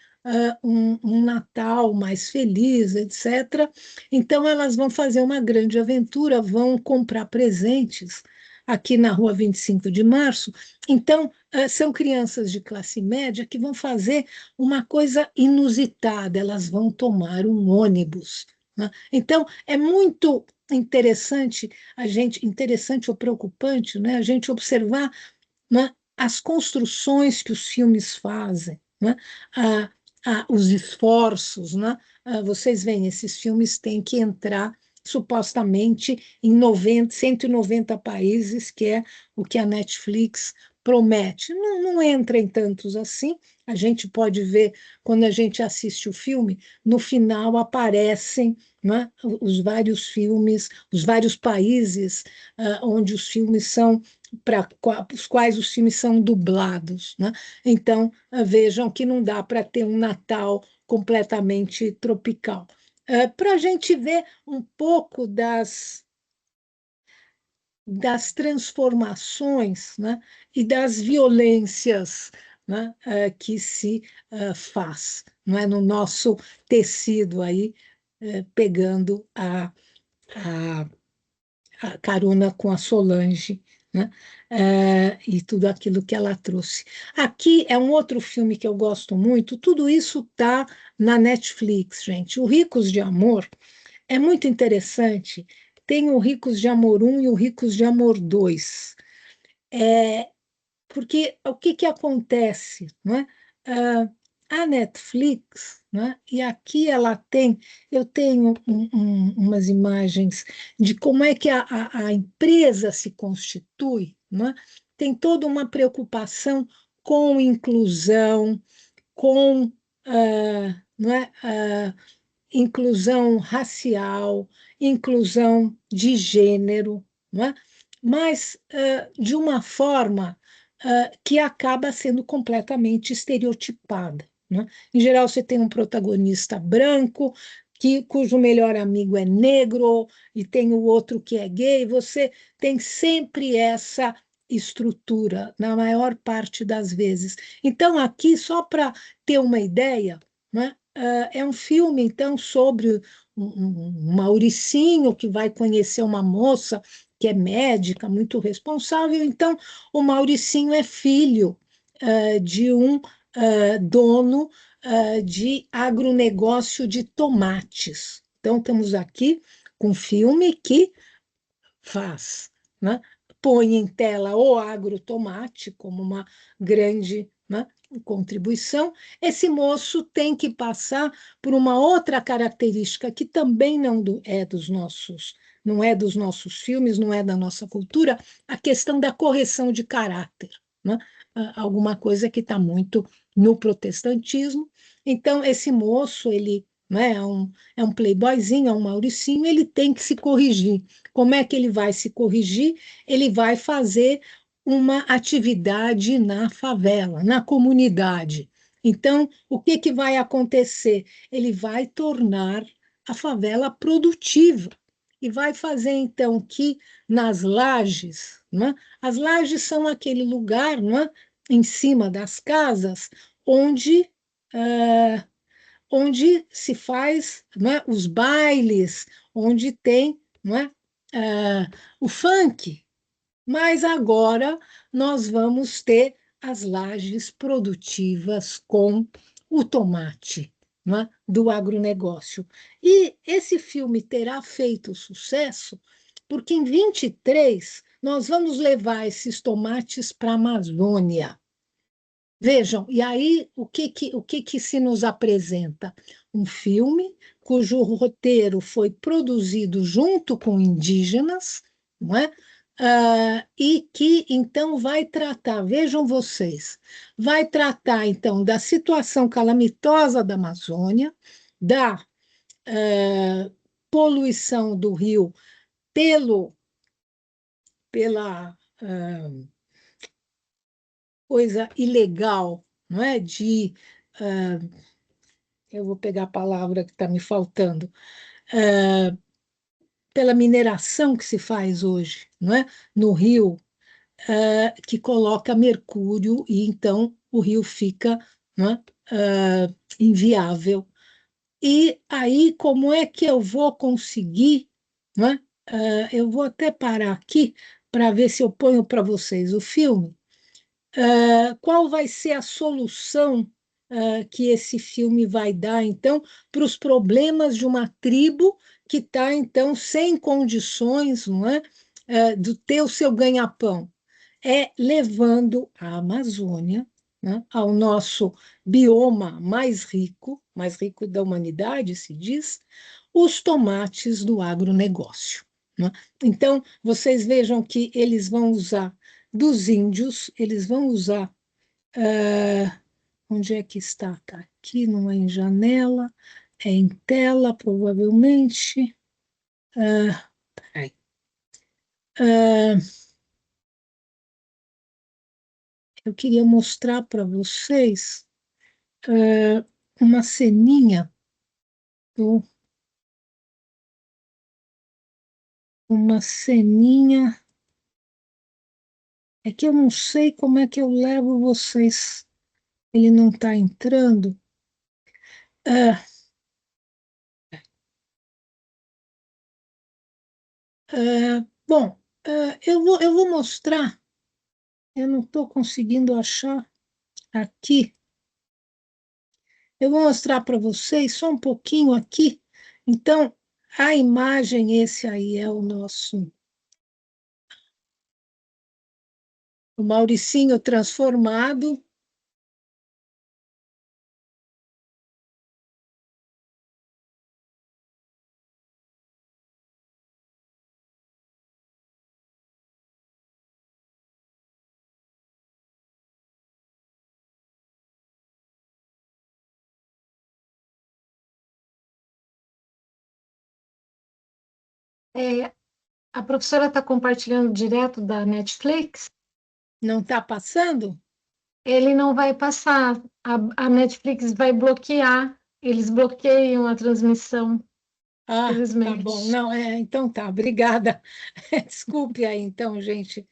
D: um Natal mais feliz, etc. Então, elas vão fazer uma grande aventura, vão comprar presentes aqui na Rua 25 de Março. Então, são crianças de classe média que vão fazer uma coisa inusitada, elas vão tomar um ônibus. Né? Então, é muito interessante ou preocupante, né, a gente observar, né, as construções que os filmes fazem, né, os esforços. Né, vocês veem, esses filmes têm que entrar supostamente em 190 países, que é o que a Netflix promete. Não, não entra em tantos assim. A gente pode ver, quando a gente assiste o filme, no final aparecem, né, os vários filmes, os vários países onde os filmes são, para os quais os filmes são dublados. Né? Então, vejam que não dá para ter um Natal completamente tropical. Para a gente ver um pouco das transformações, né, e das violências, né, que se faz, não é, no nosso tecido aí, pegando a carona com a Solange, né? E tudo aquilo que ela trouxe. Aqui é um outro filme que eu gosto muito, tudo isso está na Netflix, gente. O Ricos de Amor é muito interessante. Tem o Ricos de Amor 1 e o Ricos de Amor 2. Porque o que acontece, não é? A Netflix, né? E aqui ela tem, eu tenho umas imagens de como é que a empresa se constitui, né? Tem toda uma preocupação com inclusão, com não é? Inclusão racial, inclusão de gênero, não é? Mas de uma forma que acaba sendo completamente estereotipada. Né? Em geral, você tem um protagonista branco, cujo melhor amigo é negro, e tem o outro que é gay, você tem sempre essa estrutura, na maior parte das vezes. Então, aqui, só para ter uma ideia, né, é um filme, então, sobre um Mauricinho que vai conhecer uma moça que é médica, muito responsável. Então, o Mauricinho é filho de um dono de agronegócio de tomates. Então, estamos aqui com um filme que faz, né? Põe em tela o agrotomate como uma grande, né, contribuição. Esse moço tem que passar por uma outra característica que também não é dos nossos filmes, não é da nossa cultura, a questão da correção de caráter, né? Alguma coisa que está muito no protestantismo. Então, esse moço, ele, né, é um playboyzinho, é um Mauricinho, ele tem que se corrigir. Como é que ele vai se corrigir? Ele vai fazer uma atividade na favela, na comunidade. Então, o que que vai acontecer? Ele vai tornar a favela produtiva e vai fazer, então, que nas lajes, né? As lajes são aquele lugar, né, em cima das casas, onde, eh, onde se faz, né, os bailes, onde tem, né, o funk. Mas agora nós vamos ter as lajes produtivas com o tomate, né, do agronegócio. E esse filme terá feito sucesso porque em 23 nós vamos levar esses tomates para a Amazônia. Vejam, e aí o que que se nos apresenta? Um filme cujo roteiro foi produzido junto com indígenas, não é? E que então vai tratar, vejam vocês, vai tratar então da situação calamitosa da Amazônia, da poluição do rio pela coisa ilegal, não é? Ah, eu vou pegar a palavra que está me faltando, pela mineração que se faz hoje, não é? No rio, que coloca mercúrio e então o rio fica, não é? Inviável. E aí, como é que eu vou conseguir, não é? Eu vou até parar aqui para ver se eu ponho para vocês o filme. Qual vai ser a solução que esse filme vai dar, então, para os problemas de uma tribo que está, então, sem condições, não é, de ter o seu ganha-pão? É levando a Amazônia, né, ao nosso bioma mais rico da humanidade, se diz, os tomates do agronegócio, né? Então, vocês vejam que eles vão usar dos índios, eles vão usar. Onde é que está? Está aqui, não é em janela, é em tela, provavelmente. Peraí. Ah, eu queria mostrar para vocês uma ceninha, do- uma ceninha. É que eu não sei como é que eu levo vocês. Ele não está entrando. Ah, bom, eu vou mostrar. Eu não estou conseguindo achar aqui. Eu vou mostrar para vocês só um pouquinho aqui. Então, a imagem, esse aí é o nosso, o Mauricinho transformado.
C: É, a professora está compartilhando direto da Netflix.
D: Não está passando?
C: Ele não vai passar. A Netflix vai bloquear. Eles bloqueiam a transmissão,
D: Ah, tá bom.
C: felizmente.
D: Não, então tá, obrigada. Desculpe aí, então, gente.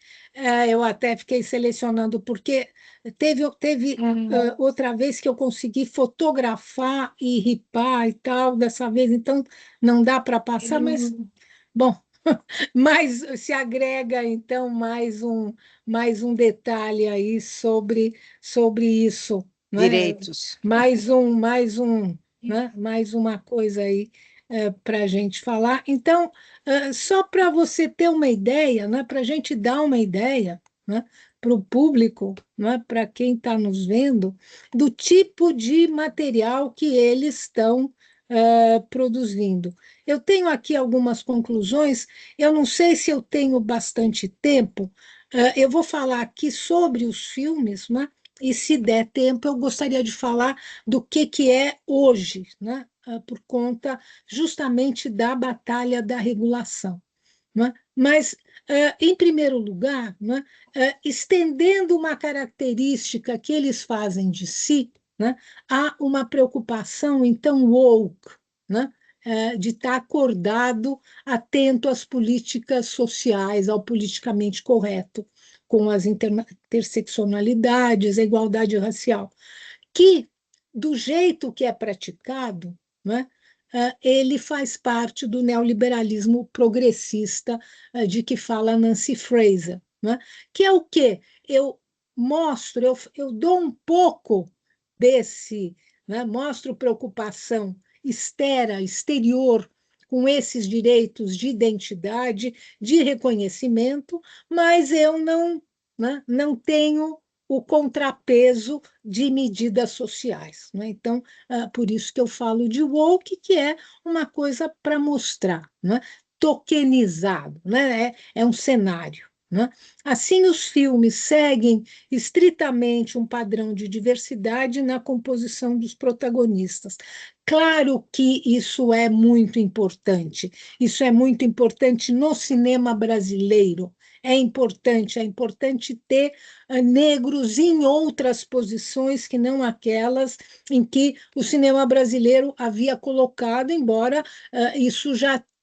D: Eu até fiquei selecionando, porque teve
C: É,
D: outra vez que eu consegui fotografar e ripar e tal, dessa vez, então não dá para passar,
C: ele
D: mas,
C: não.
D: bom, mas se agrega, então, mais um detalhe aí sobre isso, né?
B: Direitos.
D: Mais um, né? Mais uma coisa aí para a gente falar. Então, só para você ter uma ideia, né, para a gente dar uma ideia, né, para o público, né, para quem está nos vendo, do tipo de material que eles estão produzindo. Eu tenho aqui algumas conclusões, eu não sei se eu tenho bastante tempo, eu vou falar aqui sobre os filmes, né, e se der tempo, eu gostaria de falar do que é hoje, né, por conta justamente da batalha da regulação. Né? Mas, em primeiro lugar, né, estendendo uma característica que eles fazem de si, né, há uma preocupação, então, woke, né, de estar acordado, atento às políticas sociais, ao politicamente correto, com as interseccionalidades, a igualdade racial, que, do jeito que é praticado, né, ele faz parte do neoliberalismo progressista de que fala Nancy Fraser, né, que é o quê? Eu mostro, eu dou um pouco desse, né, mostro preocupação exterior, com esses direitos de identidade, de reconhecimento, mas eu não, né, não tenho o contrapeso de medidas sociais, né? Então, por isso que eu falo de woke, que é uma coisa para mostrar, né? Tokenizado, né? É um cenário. Né? Assim, os filmes seguem estritamente um padrão de diversidade na composição dos protagonistas. Claro que isso é muito importante. Isso é muito importante no cinema brasileiro. É importante ter negros em outras posições que não aquelas em que o cinema brasileiro havia colocado, embora isso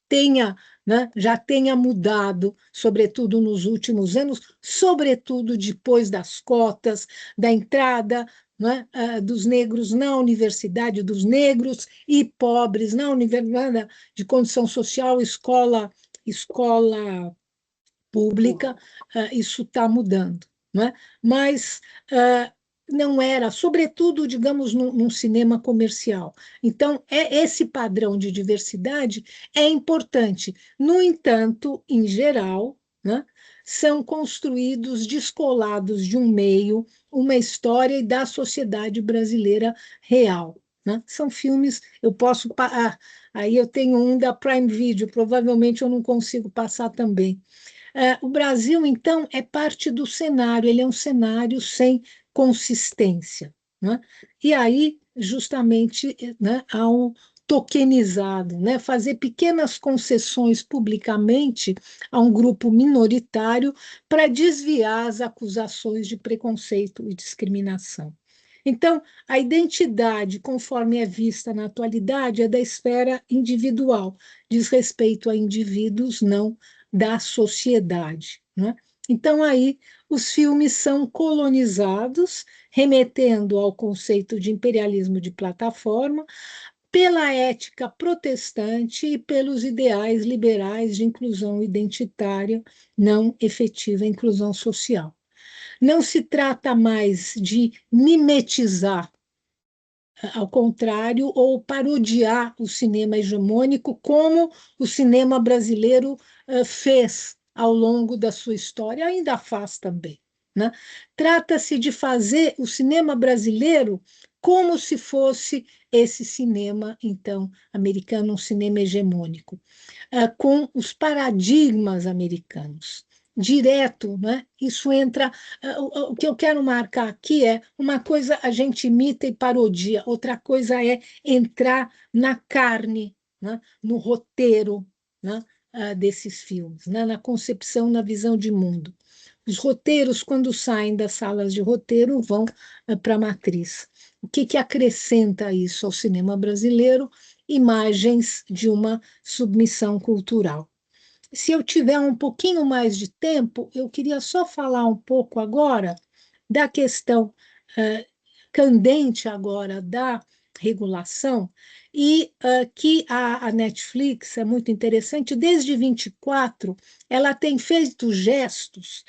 D: tenha, já tenha mudado, sobretudo nos últimos anos, sobretudo depois das cotas, da entrada dos negros na universidade, dos negros e pobres na universidade de condição social, escola pública, isso está mudando. Não é? Mas não era, sobretudo, digamos, num cinema comercial. Então, esse padrão de diversidade é importante. No entanto, em geral, né, são construídos descolados de um meio, uma história e da sociedade brasileira real. Né? São filmes, eu posso. Aí eu tenho um da Prime Video, provavelmente eu não consigo passar também. O Brasil, então, é parte do cenário, ele é um cenário sem consistência. Né? E aí, justamente, né, há um tokenizado, né? Fazer pequenas concessões publicamente a um grupo minoritário para desviar as acusações de preconceito e discriminação. Então, a identidade, conforme é vista na atualidade, é da esfera individual, diz respeito a indivíduos, não da sociedade. Né? Então, aí, os filmes são colonizados, remetendo ao conceito de imperialismo de plataforma, pela ética protestante e pelos ideais liberais de inclusão identitária, não efetiva inclusão social. Não se trata mais de mimetizar, ao contrário, ou parodiar o cinema hegemônico, como o cinema brasileiro fez ao longo da sua história, ainda faz também. Né? Trata-se de fazer o cinema brasileiro como se fosse esse cinema, então, americano, um cinema hegemônico, com os paradigmas americanos. Direto, né? Isso entra. O que eu quero marcar aqui é uma coisa a gente imita e parodia, outra coisa é entrar na carne, né? No roteiro, né? Desses filmes, né? Na concepção, na visão de mundo. Os roteiros, quando saem das salas de roteiro, vão para a matriz. O que acrescenta isso ao cinema brasileiro? Imagens de uma submissão cultural. Se eu tiver um pouquinho mais de tempo, eu queria só falar um pouco agora da questão candente agora da regulação e que a Netflix é muito interessante. Desde 24, ela tem feito gestos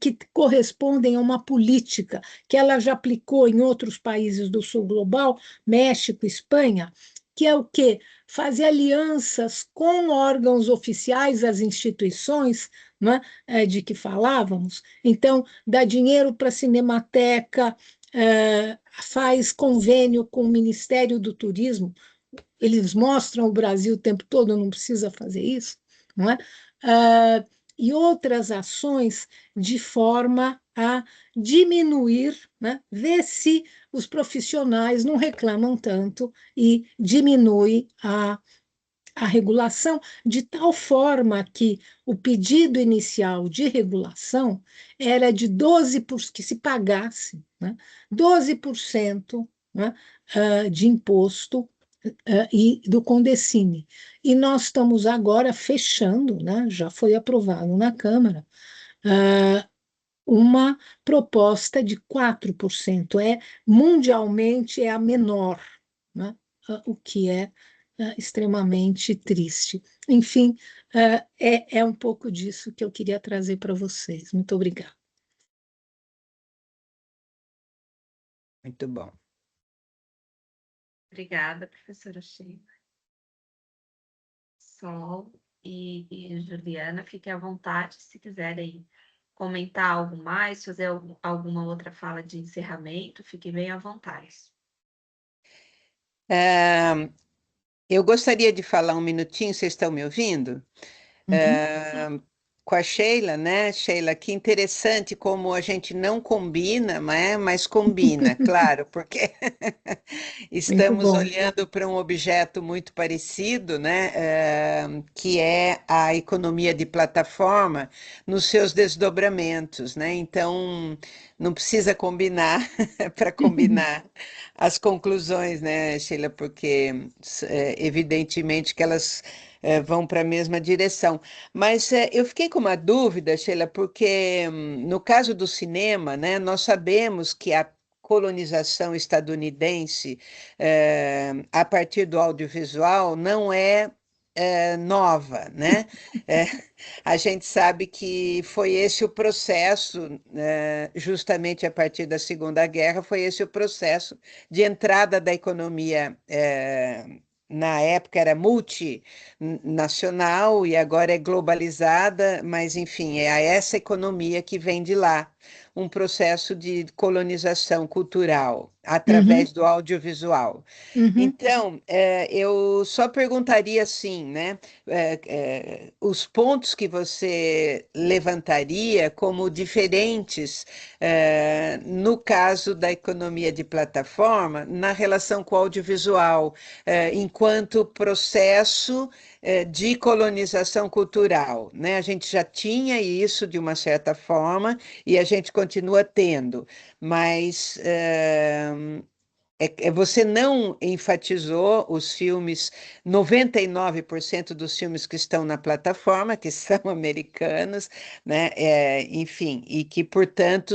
D: que correspondem a uma política que ela já aplicou em outros países do sul global, México, Espanha, que é o quê? Fazer alianças com órgãos oficiais, as instituições, não é? De que falávamos. Então, dá dinheiro para a Cinemateca, faz convênio com o Ministério do Turismo, eles mostram o Brasil o tempo todo, não precisa fazer isso, não é? E outras ações de forma a diminuir, né? Ver se os profissionais não reclamam tanto e diminui a regulação, de tal forma que o pedido inicial de regulação era de 12%, que se pagasse, né? 12% né, de imposto e do Condecine. E nós estamos agora fechando, né, já foi aprovado na Câmara, uma proposta de 4%. Mundialmente é a menor, né, o que é extremamente triste. Enfim, é um pouco disso que eu queria trazer para vocês. Muito obrigada.
B: Muito bom.
A: Obrigada, professora Sheila. Sol e Juliana, fiquem à vontade se quiserem comentar algo mais, fazer alguma outra fala de encerramento, fiquem bem à vontade.
B: Eu gostaria de falar um minutinho, vocês estão me ouvindo?
D: Uhum.
B: Com a Sheila, né? Sheila, que interessante como a gente não combina, mas combina, claro, porque
D: Muito
B: estamos
D: bom.
B: olhando para um objeto muito parecido, né? Que é a economia de plataforma nos seus desdobramentos, né? Então, não precisa combinar para combinar as conclusões, né, Sheila? Porque evidentemente que elas vão para a mesma direção. Mas eu fiquei com uma dúvida, Sheila, porque no caso do cinema, né, nós sabemos que a colonização estadunidense a partir do audiovisual não é nova, né? É, a gente sabe que foi esse o processo, justamente a partir da Segunda Guerra, foi esse o processo de entrada da economia. Na época era multinacional e agora é globalizada, mas enfim, é essa economia que vem de lá, um processo de colonização cultural
D: Uhum,
B: através do audiovisual.
D: uhum,
B: Então, eu só perguntaria assim, né? Os pontos que você levantaria como diferentes, no caso da economia de plataforma, na relação com o audiovisual, enquanto processo, de colonização cultural, né? A gente já tinha isso de uma certa forma e a gente continua tendo, mas você não enfatizou os filmes, 99% dos filmes que estão na plataforma, que são americanos, né? Enfim, e que, portanto,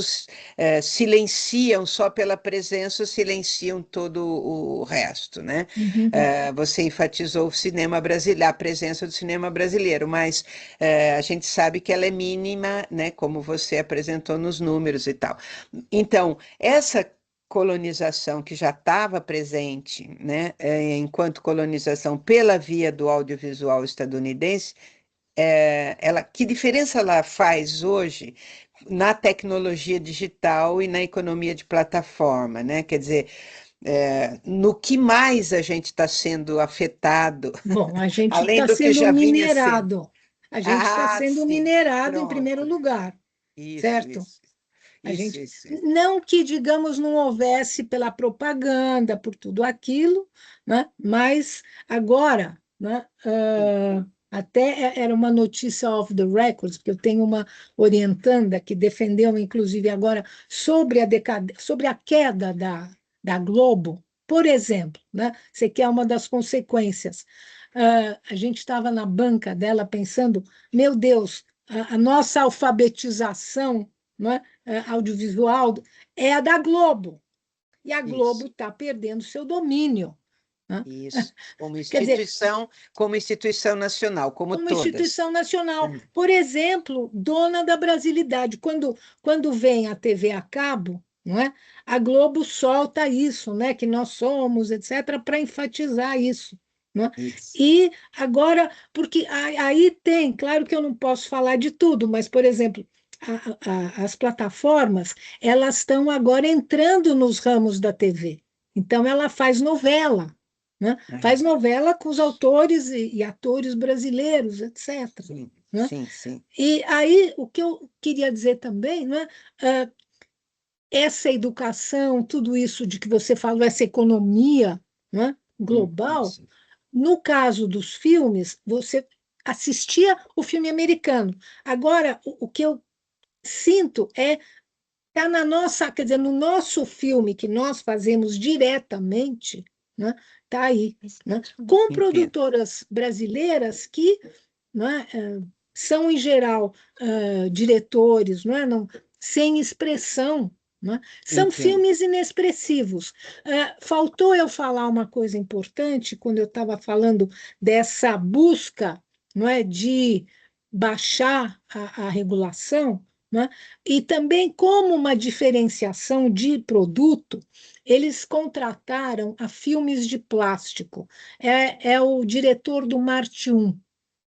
B: silenciam, só pela presença, silenciam todo o resto, né?
D: uhum.
B: Você enfatizou o cinema brasileiro, a presença do cinema brasileiro, mas a gente sabe que ela é mínima, né? Como você apresentou nos números e tal. Então, essa colonização que já estava presente, né, enquanto colonização pela via do audiovisual estadunidense, que diferença ela faz hoje na tecnologia digital e na economia de plataforma, né? Quer dizer, no que mais a gente está sendo afetado,
D: Bom, a gente
B: além
D: está
B: do que
D: sendo
B: já vinha sendo.
D: minerado. A gente está
B: Ah,
D: sendo
B: sim,
D: minerado em primeiro
B: pronto.
D: lugar,
B: Isso,
D: certo?
B: isso,
D: A
B: isso,
D: gente,
B: isso.
D: não que, digamos, não houvesse pela propaganda, por tudo aquilo, né? Mas agora, né? Até era uma notícia off the records, porque eu tenho uma orientanda que defendeu, inclusive, agora sobre sobre a queda da Globo, por exemplo, né? Você quer uma das consequências. A gente estava na banca dela pensando, meu Deus, a nossa alfabetização, né, audiovisual é a da Globo, e a Globo
B: Isso.
D: está perdendo seu domínio, né?
B: Isso,
D: Quer dizer,
B: como instituição nacional, como
D: uma
B: todas.
D: instituição nacional,
B: Uhum.
D: por exemplo, dona da brasilidade. Quando vem a TV a cabo, não é? A Globo solta isso, né? Que nós somos, etc., para enfatizar isso. Não é?
B: Isso.
D: E agora, porque aí tem, claro que eu não posso falar de tudo, mas, por exemplo, as plataformas, elas estão agora entrando nos ramos da TV. Então, ela faz novela, né? Faz
B: Uhum.
D: novela com os autores e atores brasileiros, etc.
B: Sim,
D: Né?
B: sim, sim.
D: E aí, o que eu queria dizer também, né? Ah, essa educação, tudo isso de que você falou, essa economia, né? Global,
B: Isso.
D: no caso dos filmes, você assistia o filme americano. Agora, o que eu sinto é tá na nossa, quer dizer, no nosso filme que nós fazemos diretamente, né? Tá aí, né? Com
B: Entendo.
D: produtoras brasileiras que, né, são, em geral, diretores, não, sem expressão, né? São
B: Entendo.
D: filmes inexpressivos. Faltou eu falar uma coisa importante quando eu estava falando dessa busca, não é, de baixar a regulação, né? E também como uma diferenciação de produto, eles contrataram a Filmes de Plástico. É o diretor do Marte 1,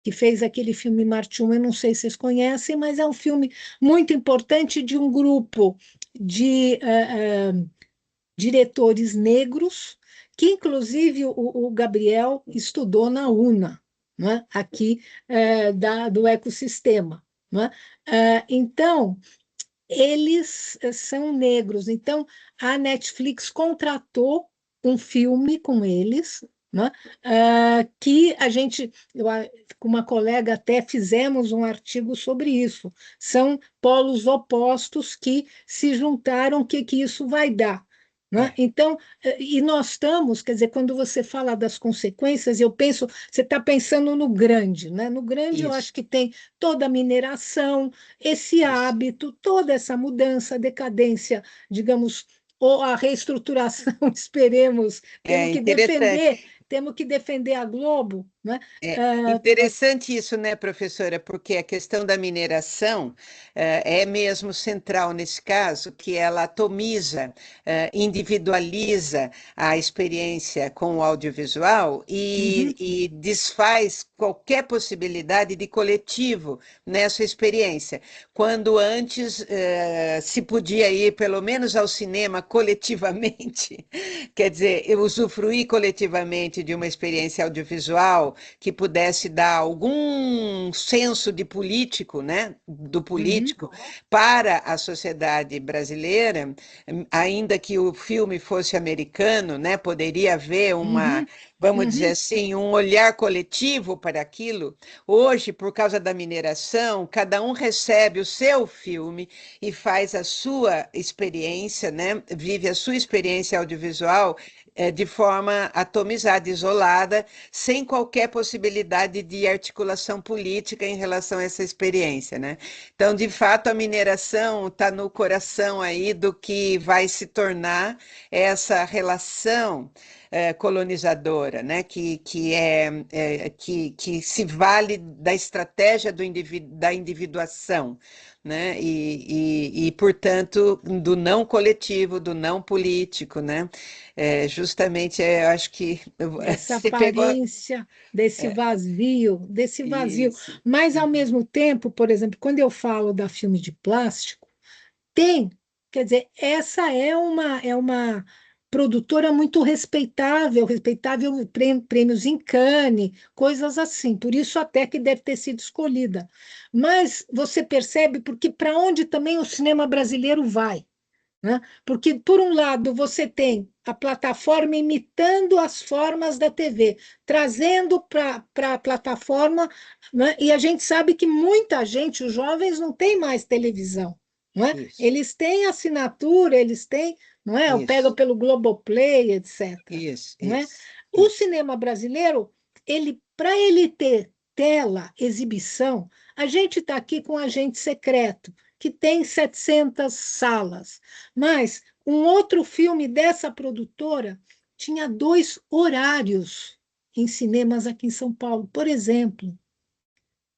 D: que fez aquele filme Marte 1, eu não sei se vocês conhecem, mas é um filme muito importante de um grupo de diretores negros, que inclusive o Gabriel estudou na UNA, né, aqui do ecossistema. Né? Então, eles são negros. Então, a Netflix contratou um filme com eles, né? Que a gente, com uma colega, até fizemos um artigo sobre isso. São polos opostos que se juntaram, o que isso vai dar? Né? Então, e nós estamos, quer dizer, quando você fala das consequências, eu penso, você está pensando no grande, né? No grande, eu acho
B: Isso,
D: que tem toda a mineração, esse
B: isso.
D: hábito, toda essa mudança, decadência, digamos, ou a reestruturação, esperemos,
B: É interessante.
D: temos que defender a Globo, né?
B: É interessante isso, né, professora? Porque a questão da mineração é mesmo central nesse caso, que ela atomiza, individualiza a experiência com o audiovisual
D: Uhum,
B: e desfaz qualquer possibilidade de coletivo nessa experiência. Quando antes se podia ir, pelo menos, ao cinema coletivamente, quer dizer, eu usufruir coletivamente de uma experiência audiovisual que pudesse dar algum senso de político, né, do
D: uhum,
B: político para a sociedade brasileira, ainda que o filme fosse americano, né, poderia haver uma,
D: uhum,
B: vamos dizer
D: uhum.
B: assim, um olhar coletivo para aquilo. Hoje, por causa da mineração, cada um recebe o seu filme e faz a sua experiência, né, vive a sua experiência audiovisual de forma atomizada, isolada, sem qualquer possibilidade de articulação política em relação a essa experiência, né? Então, de fato, a mineração está no coração aí do que vai se tornar essa relação colonizadora, né? Que se vale da estratégia da individuação, né? Portanto, do não coletivo, do não político, né? Justamente, eu acho que
D: Dessa
B: você pegou.
D: aparência, desse vazio.
B: Isso.
D: Mas, ao
B: Uhum.
D: mesmo tempo, por exemplo, quando eu falo da filme de plástico, tem, quer dizer, essa é uma produtora muito respeitável, prêmios em Cannes, coisas assim, por isso até que deve ter sido escolhida. Mas você percebe porque para onde também o cinema brasileiro vai, né? Porque, por um lado, você tem a plataforma imitando as formas da TV, trazendo para a plataforma, né? E a gente sabe que muita gente, os jovens, não tem mais televisão. Não é?
B: Isso,
D: Eles têm assinatura, eles têm, não é? Eu pego
B: isso,
D: pelo Globoplay, etc.
B: isso,
D: Não é?
B: isso,
D: O
B: isso.
D: cinema brasileiro, para ele ter tela, exibição, a gente está aqui com um agente secreto, que tem 700 salas. Mas um outro filme dessa produtora tinha 2 horários em cinemas aqui em São Paulo, por exemplo.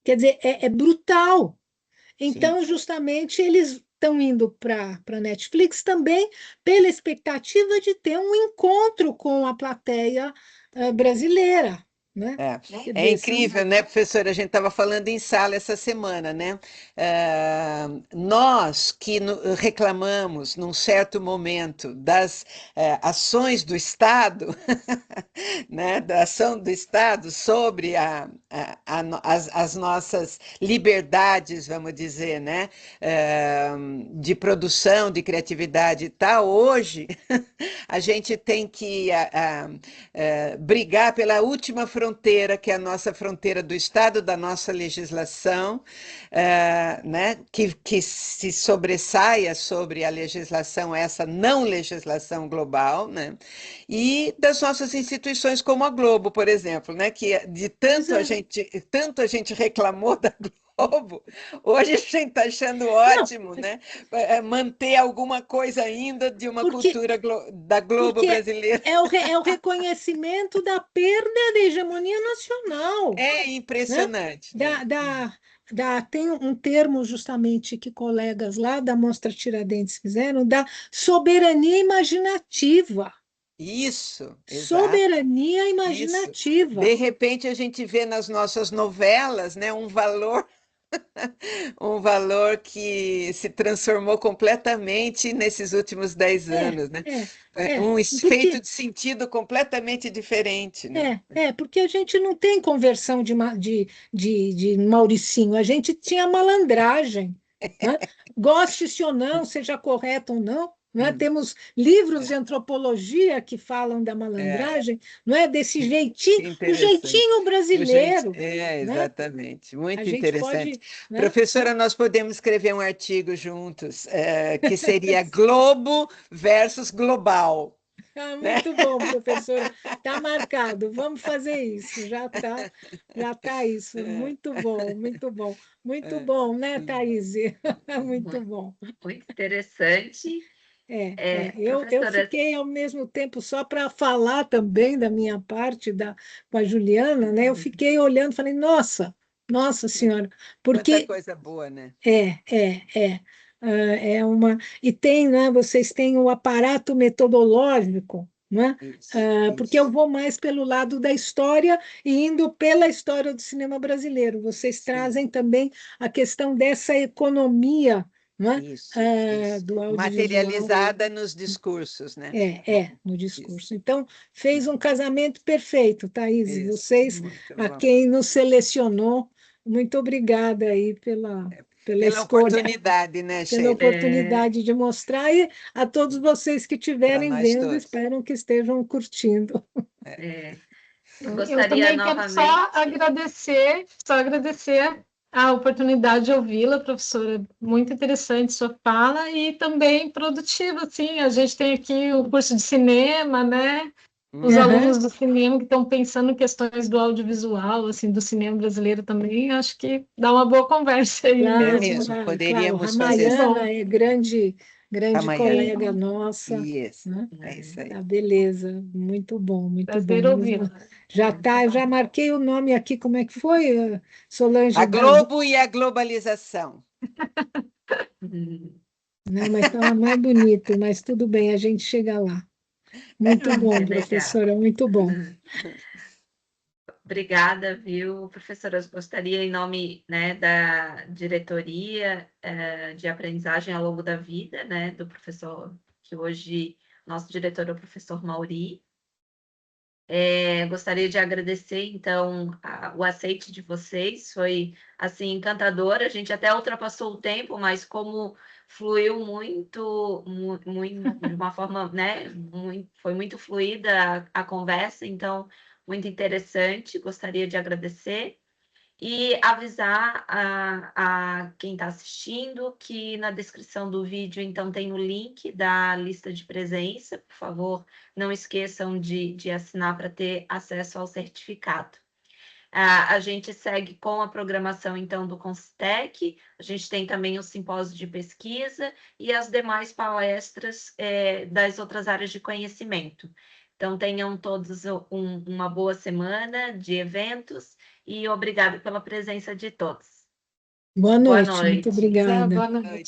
D: Quer dizer, é brutal.
B: Sim.
D: Então, justamente, eles estão indo para a Netflix também pela expectativa de ter um encontro com a plateia brasileira, né?
B: É,
D: Quer
B: é
D: dizer, são...
B: incrível, né, professora? A gente estava falando em sala essa semana, né? Nós que reclamamos, num certo momento, das ações do Estado, né, da ação do Estado sobre as nossas liberdades, vamos dizer, né, de produção, de criatividade e tal, hoje a gente tem que brigar pela última fronteira fronteira, que é a nossa fronteira do Estado, da nossa legislação, né, que se sobressaia sobre a legislação, essa não legislação global, né, e das nossas instituições como a Globo, por exemplo, né, que de tanto a gente reclamou da Globo, hoje a gente está achando ótimo, né, manter alguma coisa ainda de uma cultura da Globo brasileira.
D: É o reconhecimento da perda da hegemonia nacional.
B: É impressionante.
D: Né? Tem um termo justamente que colegas lá da Mostra Tiradentes fizeram, da soberania imaginativa.
B: Isso,
D: soberania imaginativa.
B: Isso. De repente a gente vê nas nossas novelas, né, um valor que se transformou completamente nesses últimos 10 anos, né? Um efeito de sentido completamente diferente, né?
D: Porque a gente não tem conversão de Mauricinho, a gente tinha malandragem, né? Goste-se ou não, seja correto ou não, não é? Temos livros de antropologia que falam da malandragem, não é? Desse jeitinho, o jeitinho brasileiro.
B: Exatamente. Né? Muito interessante. Né? Professora, nós podemos escrever um artigo juntos, que seria Globo versus Global.
D: Muito bom, professora. Está marcado. Vamos fazer isso. Já tá isso. Muito bom, muito bom. Muito bom, né, Thaís? Muito bom.
A: Muito interessante.
D: Eu fiquei ao mesmo tempo, só para falar também da minha parte com a Juliana, né? Eu fiquei olhando, falei, nossa senhora, porque
B: quanta coisa boa, né?
D: E tem, né? Vocês têm o aparato metodológico, né? Porque eu vou mais pelo lado da história e indo pela história do cinema brasileiro. Vocês trazem também a questão dessa economia, né?
B: Isso.
D: Do audiovisual.
B: Materializada nos discursos, né?
D: No discurso. Então, fez um casamento perfeito, Thaís. Vocês, quem nos selecionou, muito obrigada aí pela escolha,
B: oportunidade, né, Sheila?
D: Pela oportunidade de mostrar, e a todos vocês que estiverem vendo, todos. Espero que estejam curtindo.
A: Eu também
C: quero só agradecer a oportunidade de ouvi-la, professora. Muito interessante sua fala e também produtiva, sim. A gente tem aqui o curso de cinema, né? Os alunos do cinema que estão pensando em questões do audiovisual, assim, do cinema brasileiro também, acho que dá uma boa conversa aí.
B: Mesmo, poderíamos
D: fazer. A Mariana é grande colega nossa.
B: Isso, né? É isso aí.
D: Beleza, muito bom, muito
C: Prazer
D: bom.
C: ouvi-la.
D: Já marquei o nome aqui, como é que foi, Solange?
B: A Globo e a globalização.
D: Não, mas estava mais bonito, mas tudo bem, a gente chega lá. Muito bom, professora, muito bom.
A: Obrigada, viu, professora? Eu gostaria, em nome, né, da diretoria de aprendizagem ao longo da vida, né, do professor, que hoje nosso diretor é o professor Mauri. Gostaria de agradecer, então, o aceite de vocês, foi, assim, encantador. A gente até ultrapassou o tempo, mas como fluiu muito de uma forma, né, foi muito fluida a conversa, então, muito interessante, gostaria de agradecer e avisar a quem está assistindo que na descrição do vídeo, então, tem o link da lista de presença, por favor, não esqueçam de assinar para ter acesso ao certificado. A gente segue com a programação, então, do Constec, a gente tem também o simpósio de pesquisa e as demais palestras das outras áreas de conhecimento. Então, tenham todos uma boa semana de eventos e obrigado pela presença de todos.
D: Boa noite. Muito obrigada.
C: Boa noite.